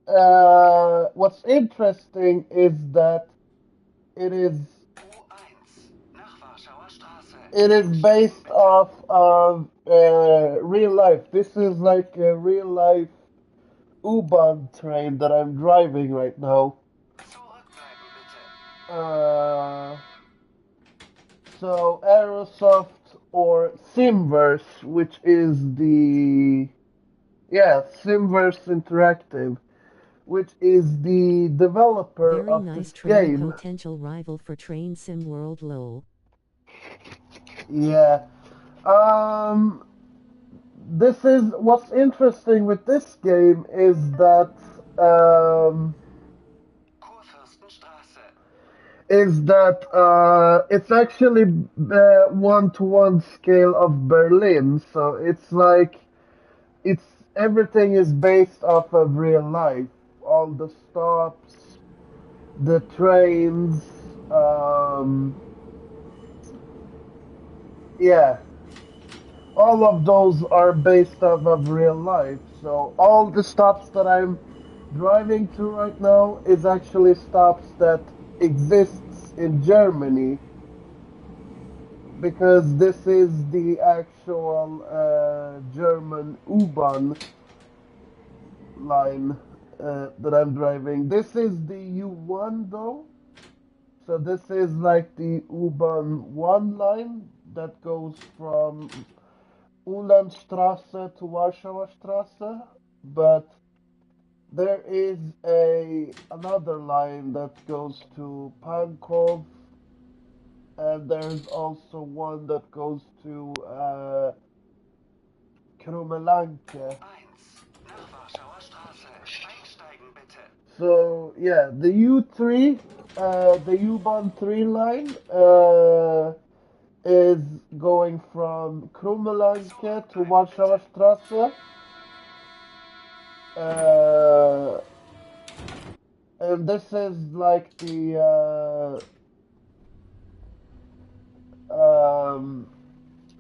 what's interesting is that it is U1 nach Warschauer Straße. it is based Bitte. off of real life. This is like a real life U-Bahn train that I'm driving right now. Zurückbleiben bitte. Uh, so Aerosoft or Simverse, which is Simverse Interactive, which is the developer Very of nice this train, game. potential rival for Train Sim World lol. Yeah. Um, this is what's interesting with this game is that Kurfürstenstraße. it's actually one-to-one scale of Berlin. So it's like it's everything is based off of real life. All the stops, the trains, yeah, all of those are based off of real life. So all the stops that I'm driving to right now is actually stops that exists in Germany because this is the actual German U-Bahn line that I'm driving. This is the U1 though. So this is like the U-Bahn 1 line that goes from Ulandstraße to Warschauer Straße, but there is another line that goes to Pankow, and there's also one that goes to Krummelanke. 1 nach Warschauer Straße. Einsteigen bitte. So yeah, the U3 the U-Bahn 3 line is going from Krummelanke to Warschauer Straße. And this is like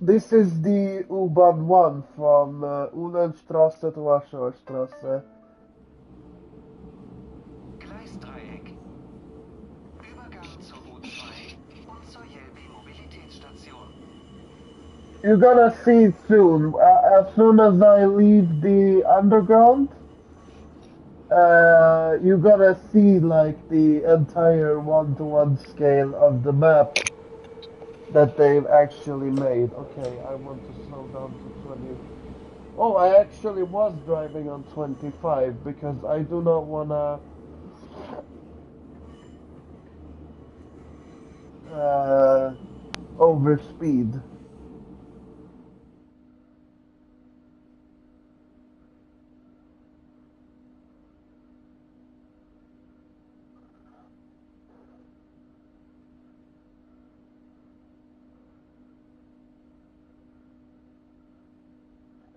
this is the U-Bahn 1 from Uhlenstraße to Warschauer Straße. Gleisdreieck. Übergang zur U2 und zur Jelbi Mobilitätsstation. You're gonna see soon. As soon as I leave the underground, you're gonna see like the entire one-to-one scale of the map that they've actually made. Okay, I want to slow down to 20. Oh, I actually was driving on 25 because I do not wanna overspeed.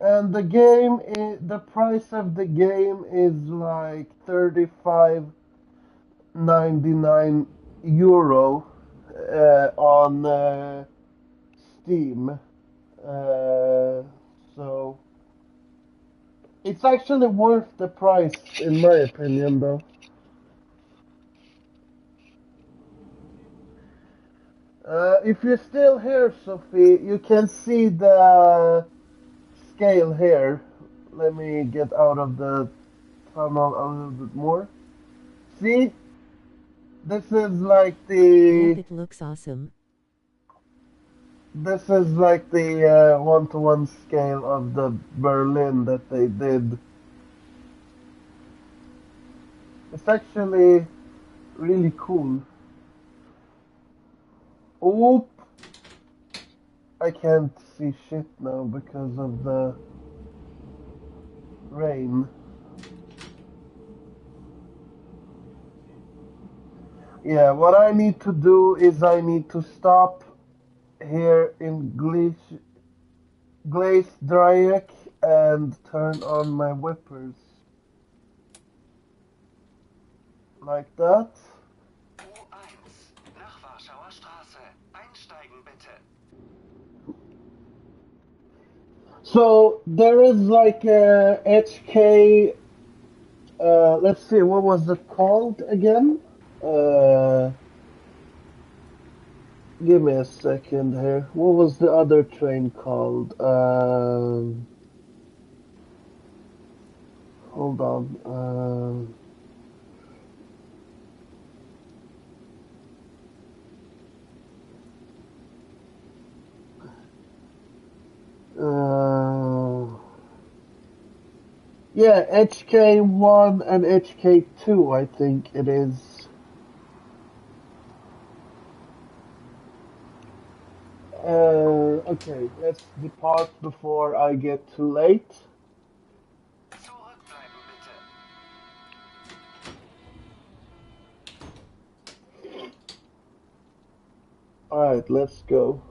And the game, the price of the game is like 35.99 euro on Steam. So it's actually worth the price, in my opinion, though. If you're still here, Sophie, you can see the scale here. Let me get out of the tunnel a little bit more. See? This is like Yep, the it looks awesome. this is like the one-to-one scale of the Berlin that they did. It's actually really cool. Oop! I can't see shit now because of the rain. Yeah, what I need to do is I need to stop here in Gleisdreieck and turn on my whippers. Like that. U1 nach Warschauer Straße. Einsteigen bitte. So there is like a HK, let's see, what was it called again? Give me a second here. What was the other train called? Hold on. Yeah, HK1 and HK2, I think it is. Okay, let's depart before I get too late. Zurückbleiben bitte. Alright, let's go.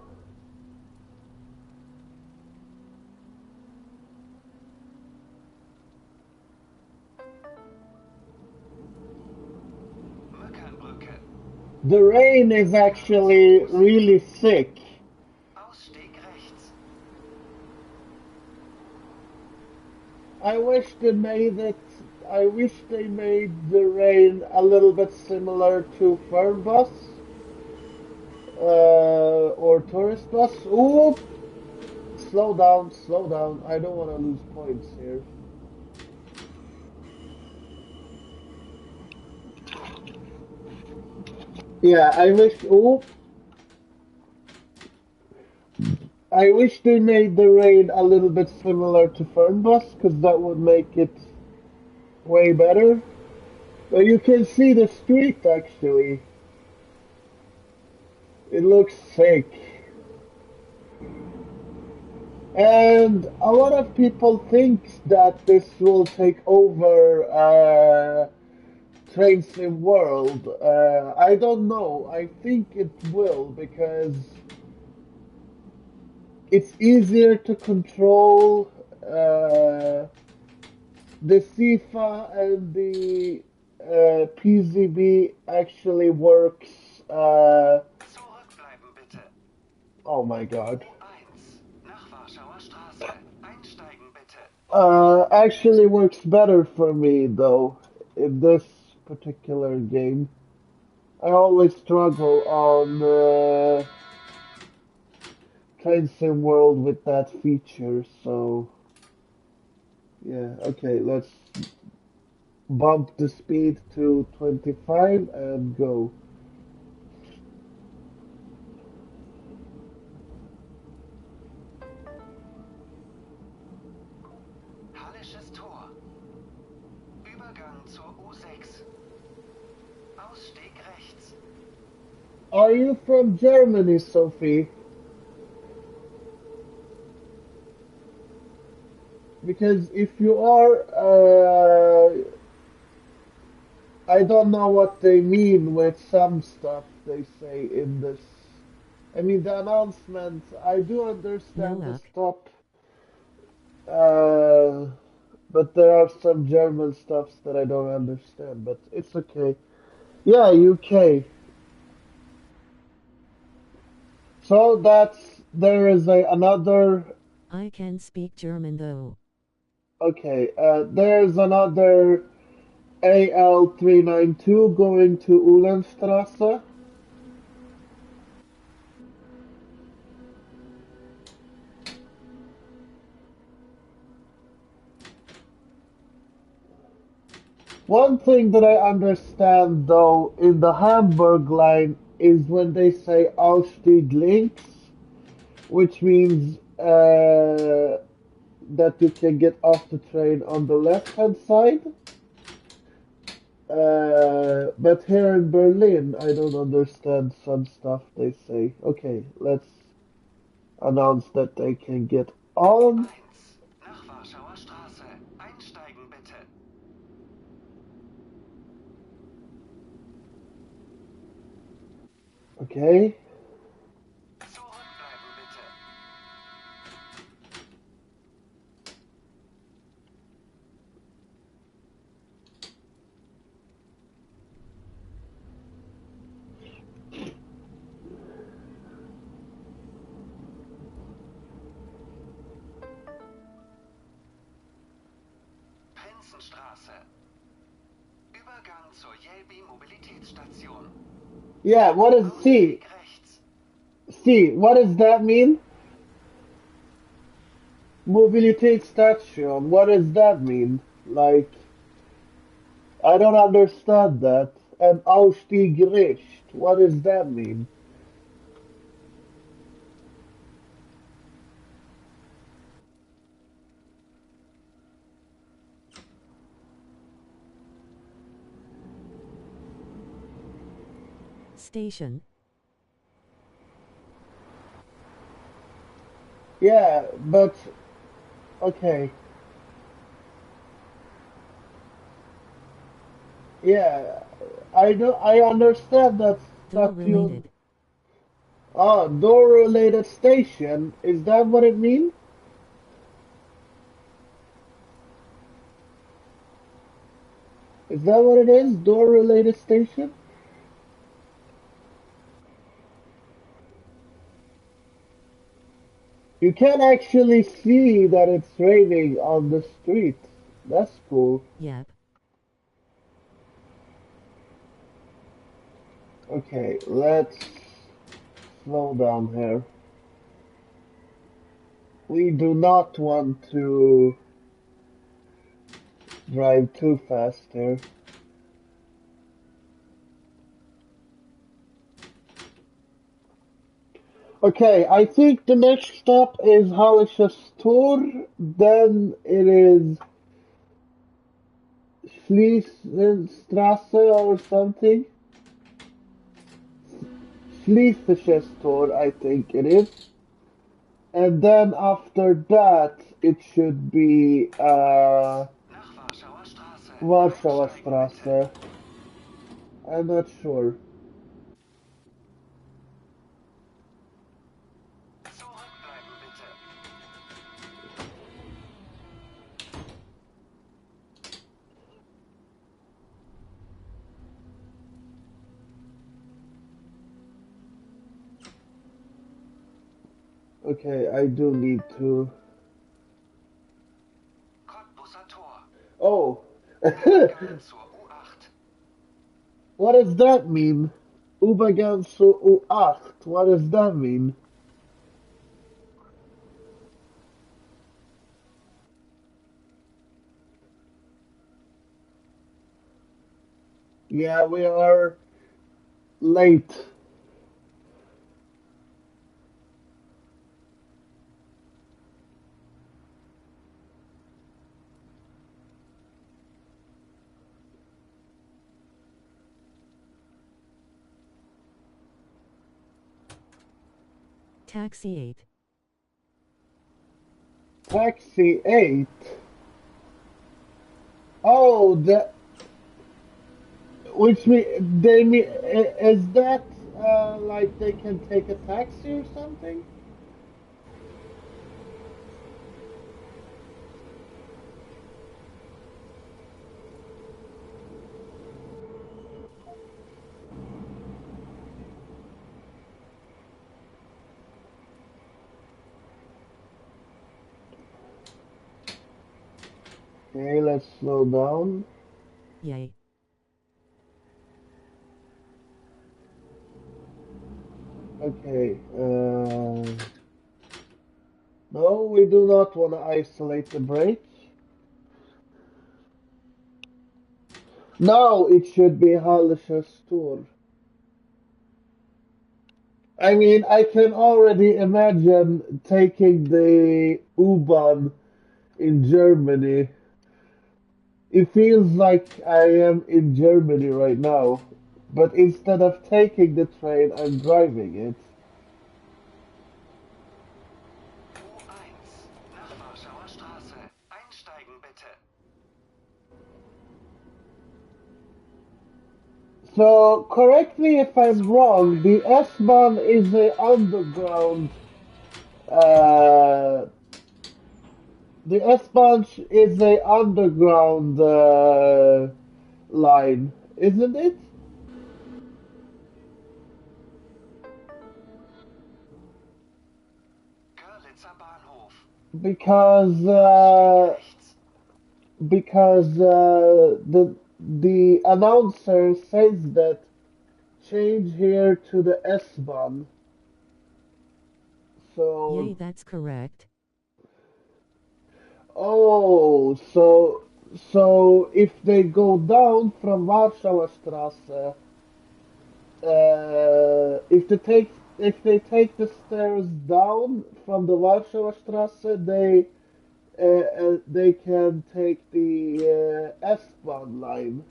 Möckernbrücke. The rain is actually really thick. Ausstieg rechts. I wish they made the rain a little bit similar to Fernbus or tourist bus. Ooh, slow down, slow down. I don't want to lose points here. Yeah, I wish. Ooh, I wish they made the rain a little bit similar to Fernbus, because that would make it way better. But you can see the street actually. It looks sick. And a lot of people think that this will take over Train Sim World. I don't know. I think it will because it's easier to control. The FIFA and the PZB actually works. Zurückbleiben bitte. Oh my God. U1 nach Warschauer Straße. Einsteigen bitte. Actually works better for me though in this particular game. I always struggle on Train Sim World with that feature, so yeah, okay, let's bump the speed to 25 and go. Hallisches Tor. Übergang zur U6. Ausstieg rechts. Are you from Germany, Sophie? Because if you are, I don't know what they mean with some stuff they say in this. I mean, the announcement, I do understand the Noah, stop, uh, but there are some German stuffs that I don't understand, but it's okay. Yeah, UK. So there is another, I can speak German though. okay, there's another AL392 going to Uhlenstrasse. One thing that I understand though in the Hamburg line is when they say Ausstieg links, which means that you can get off the train on the left hand side. But here in Berlin, I don't understand some stuff they say. Okay, let's announce that they can get on. U1 nach Warschauer Straße. Einsteigen bitte. Okay. Zurückbleiben bitte. Prinzenstraße. Übergang zur Jelbi Mobilitätsstation. Yeah, what is Ausstieg rechts. What does that mean? Mobilitätsstation, what does that mean? Like, I don't understand that. And Ausstiegsrecht, what does that mean? Station. Yeah, but okay. Yeah, I understand that Door station. related. Ah, door related station. Is that what it means? Is that what it is? Door related station? You can actually see that it's raining on the street. That's cool. Yep. Okay, let's slow down here. We do not want to drive too fast here. Okay, I think the next stop is Hallisches Tor, then it is Schließenstraße or something. Schließliches Tor, I think it is. And then after that, it should be Nach Warschauer Straße. Warschauer Einsteigen bitte. Straße. I'm not sure. Zurückbleiben bitte. Okay, I do need to. Cottbuser Tor. Oh, Übergang zur U8. what does that mean? Übergang zu U8. What does that mean? Yeah, we are late. Taxi 8. Taxi 8. Oh, that which they mean is that like they can take a taxi or something? Okay, let's slow down. Yay. Okay. No, we do not want to isolate the brake. Now it should be Hallischer Stor. I mean, I can already imagine taking the U-Bahn in Germany. It feels like I am in Germany right now, but instead of taking the train, I'm driving it. U1 nach Warschauer Straße. Einsteigen bitte. So, correct me if I'm wrong, the Zurückbleiben bitte. S-Bahn is a underground, uh, the S-Bahn is a underground, line, isn't it? Görlitzer Bahnhof. Because, Ausstieg rechts. the announcer says that change here to the S-Bahn. Yay, So, that's correct. oh, so if they go down from Warschauer Straße, if they take the stairs down from the Warschauer Straße, they can take the S-Bahn line.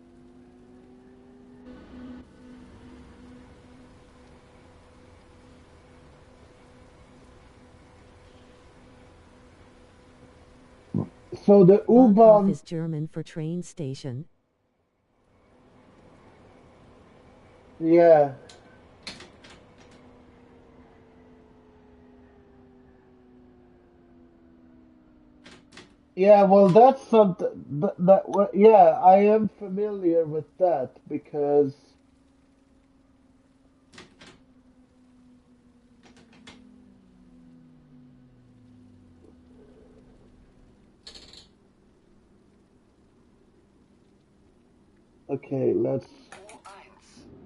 So the Bahnhof U-Bahn, is German for train station. yeah, yeah. Well, that's something yeah, I am familiar with that because okay, let's. U1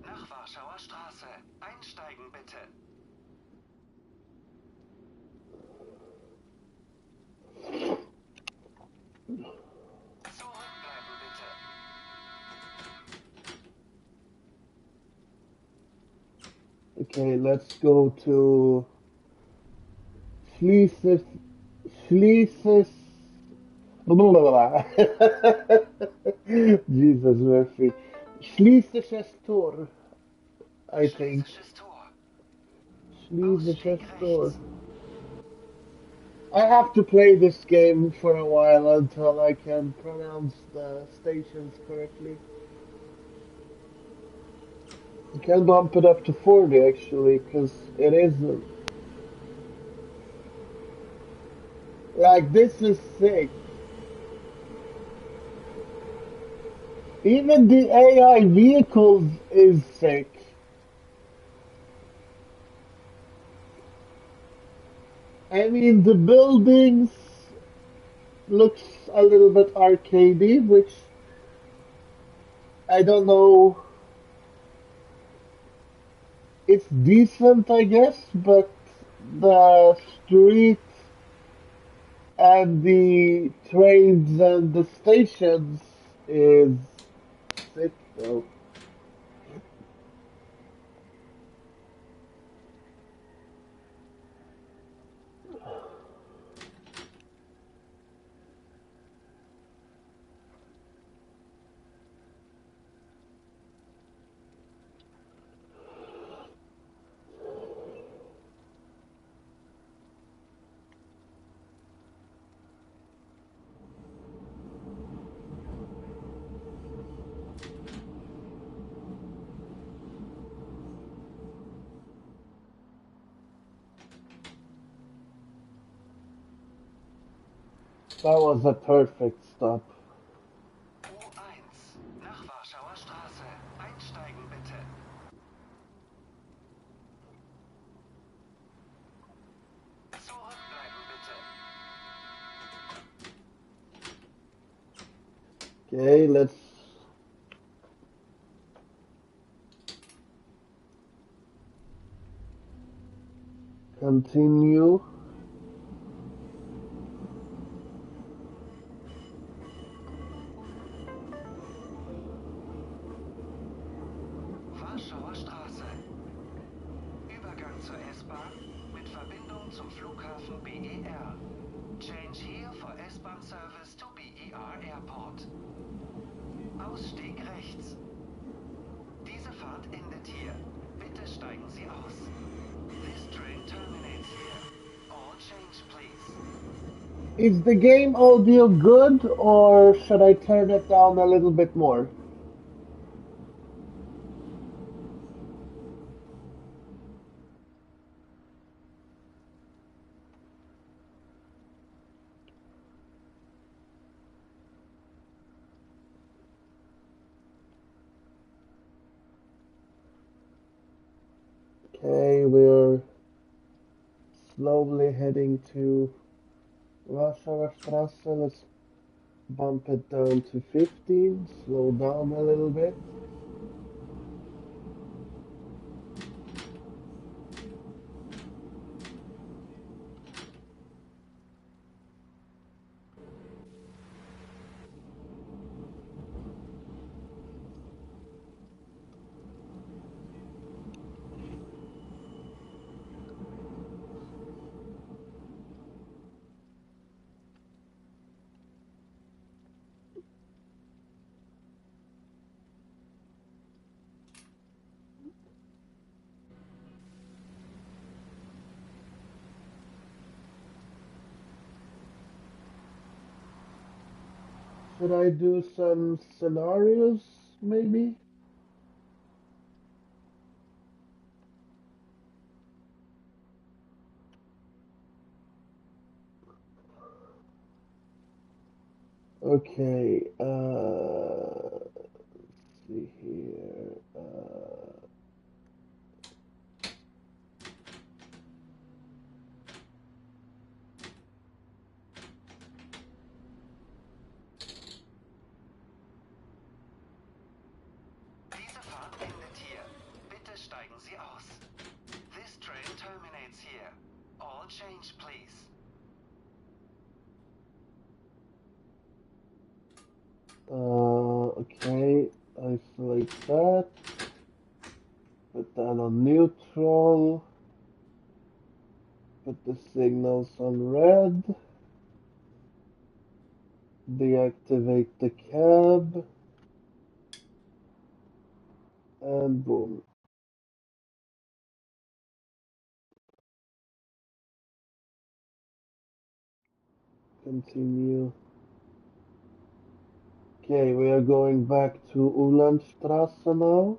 nach Warschauer Straße. Einsteigen bitte. Zurückbleiben bitte. Okay, let's go to Schließes, Schließes. Jesus Murphy. Schließliches Tor, I think. Schlesisches Tor. Schließliches Ausstieg Tor. rechts. I have to play this game for a while until I can pronounce the stations correctly. You can bump it up to 40 actually, because it isn't. Like, this is sick. Even the AI vehicles is sick. I mean, the buildings looks a little bit arcadey, which I don't know. It's decent, I guess, but the streets and the trains and the stations is sick though. That was a perfect stop. U1 nach Warschauer Straße. Einsteigen bitte. Zurückbleiben bitte. Okay, let's continue. Warschauer Straße. Übergang zur S-Bahn mit Verbindung zum Flughafen BER. Change here for S-Bahn service to BER Airport. Ausstieg rechts. Diese Fahrt endet hier. Bitte steigen Sie aus. This train terminates here. All change, please. Is the game audio good, or should I turn it down a little bit more? Okay, we're slowly heading to Warschauer Straße. Let's bump it down to 15, slow down a little bit. Should I do some scenarios, maybe? Okay, let's see here. Diese Fahrt endet hier. Bitte steigen Sie aus. This train terminates here. All change, please. Okay, isolate that. Put that on neutral. Put the signals on red. Deactivate the cab. And boom. Continue. Okay, we are going back to Ulandstraße now.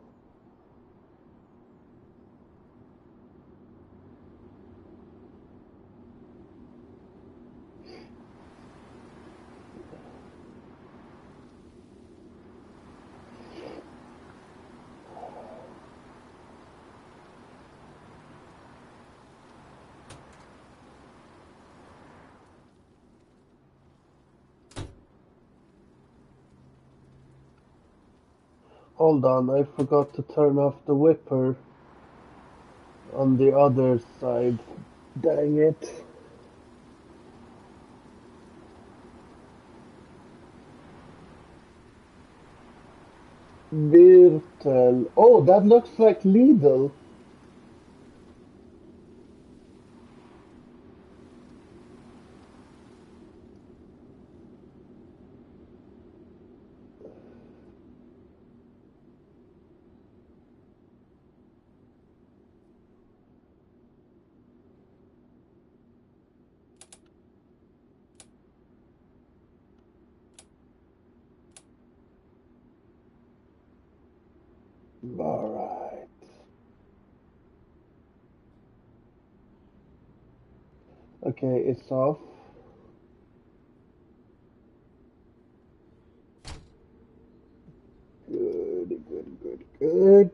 Hold on, I forgot to turn off the whipper on the other side. Dang it. Virtel. Oh, that looks like Lidl. Alright. Okay, it's off. Good, good, good, good.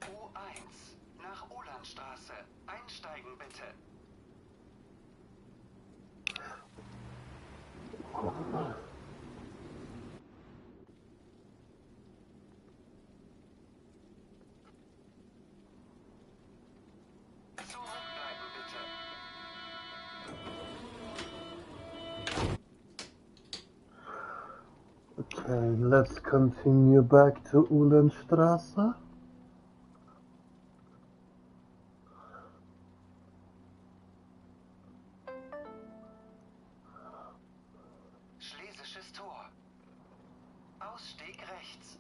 U1 nach Ulanstraße. Einsteigen bitte. Zurückbleiben bitte. Okay, let's continue back to Uhlenstraße. Schlesisches Tor. Ausstieg rechts.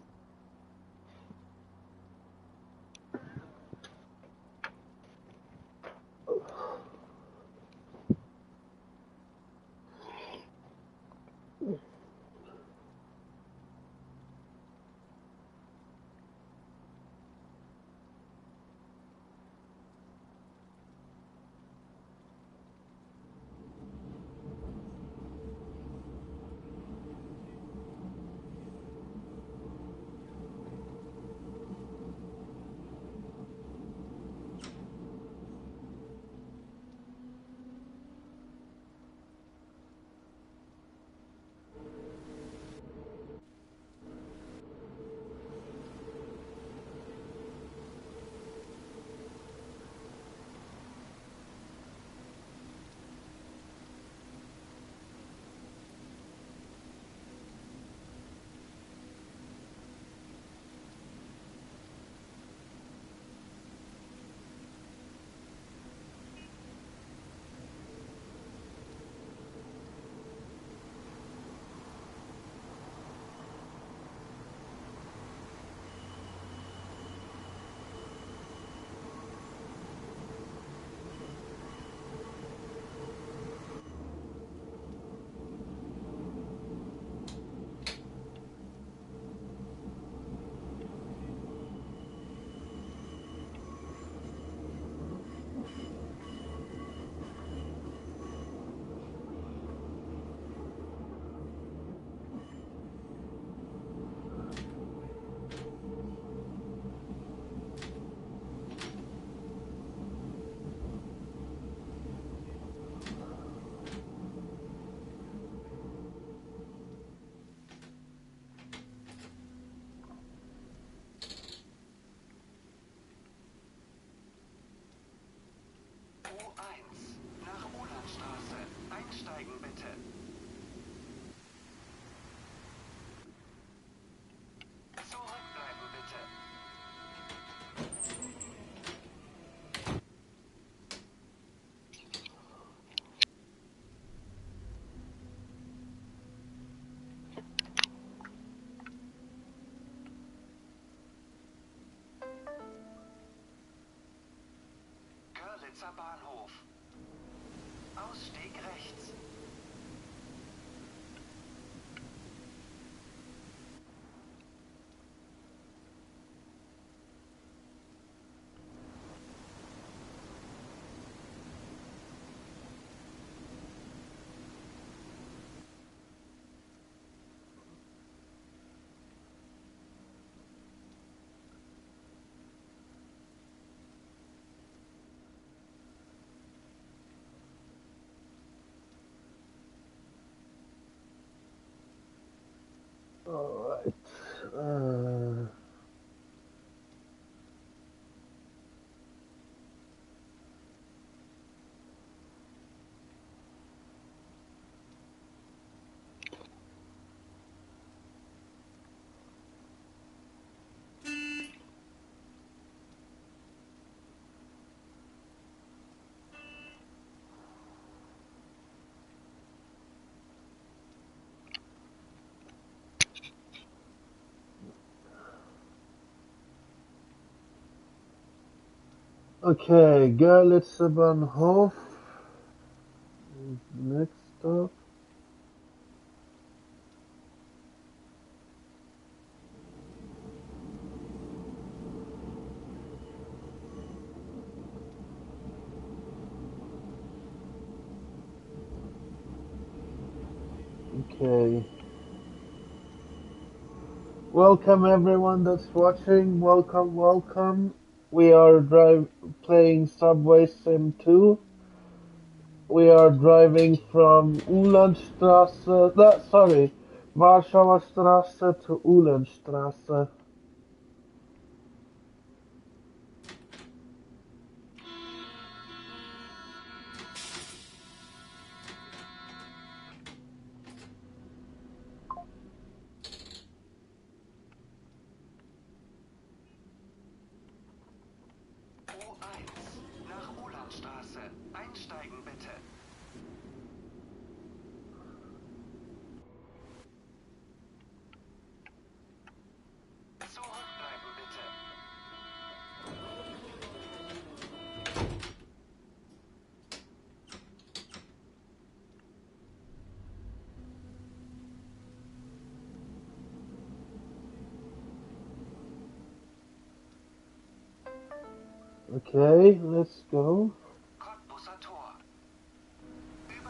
U1 nach Ulanstraße. Einsteigen bitte. Ausstieg rechts. Alright. Okay, Görlitzer Bahnhof is next stop. Okay. Welcome everyone that's watching. Welcome, welcome. We are playing Subway Sim 2. We are driving from Warschauer Straße to Uhlenstraße. U1 nach Ulanstraße. Einsteigen bitte. Zurückbleiben bitte. Okay, let's go. Cottbusser Tor.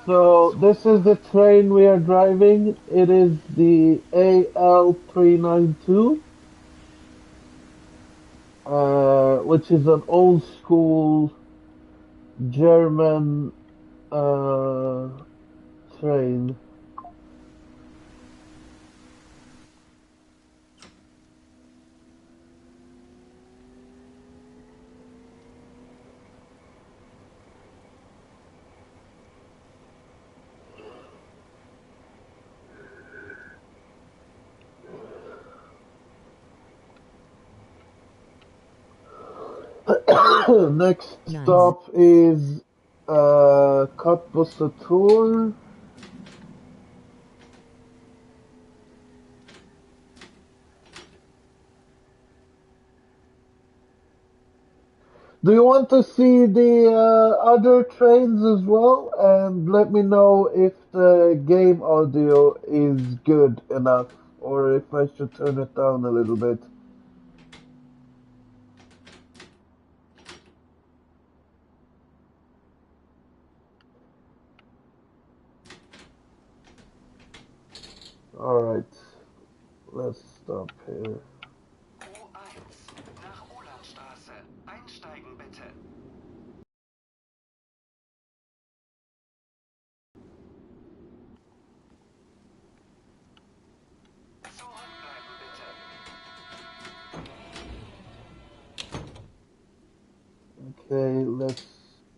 So this is the train we are driving. It is the AL392, which is an old school German train. Next Nice. stop is Cottbusser Tor. Do you want to see the other trains as well? And let me know if the game audio is good enough or if I should turn it down a little bit. Alright, let's stop here. U1 nach Ulanstraße. Einsteigen bitte. Zurückbleiben bitte. Okay, let's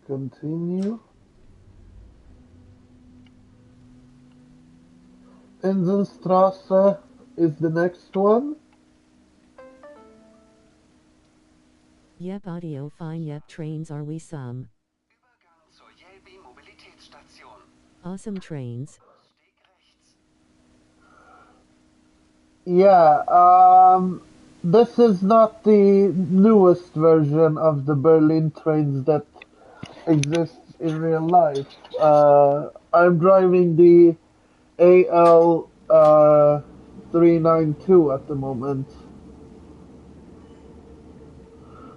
continue. Inselstraße is the next one. Yep, audio fine. Yep, trains are we some. Übergang zur Jelbi Mobilitätsstation. Awesome trains. Ausstieg rechts. Yeah, this is not the newest version of the Berlin trains that exists in real life. I'm driving the AL 392 at the moment.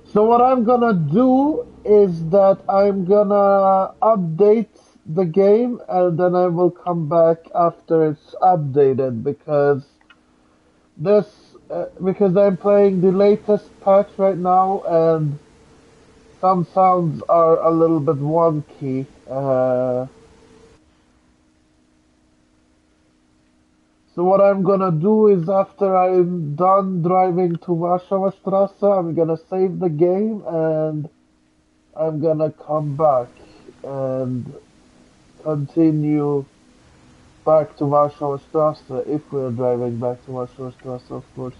So what I'm gonna do is that I'm gonna update the game and then I will come back after it's updated because I'm playing the latest patch right now and some sounds are a little bit wonky. So what I'm gonna do is after I'm done driving to Warschauer Straße, I'm gonna save the game and I'm gonna come back and continue back to Warschauer Straße if we're driving back to Warschauer Straße, of course.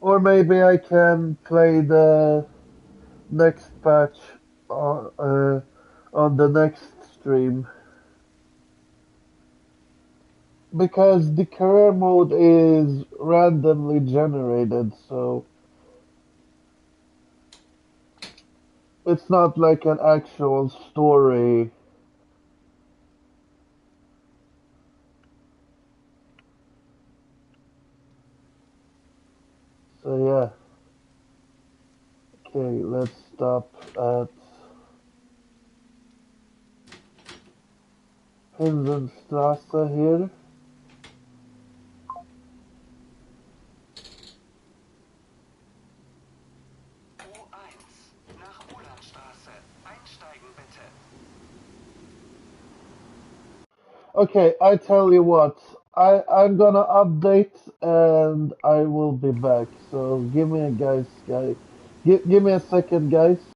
Or maybe I can play the next patch on the next stream. Because the career mode is randomly generated, so it's not like an actual story. So yeah. Okay, let's stop at Pinsenstraße here. U1 nach Ulanstraße. Einsteigen bitte. Okay, I tell you what, I'm gonna update and I will be back. So give me a give me a second, guys.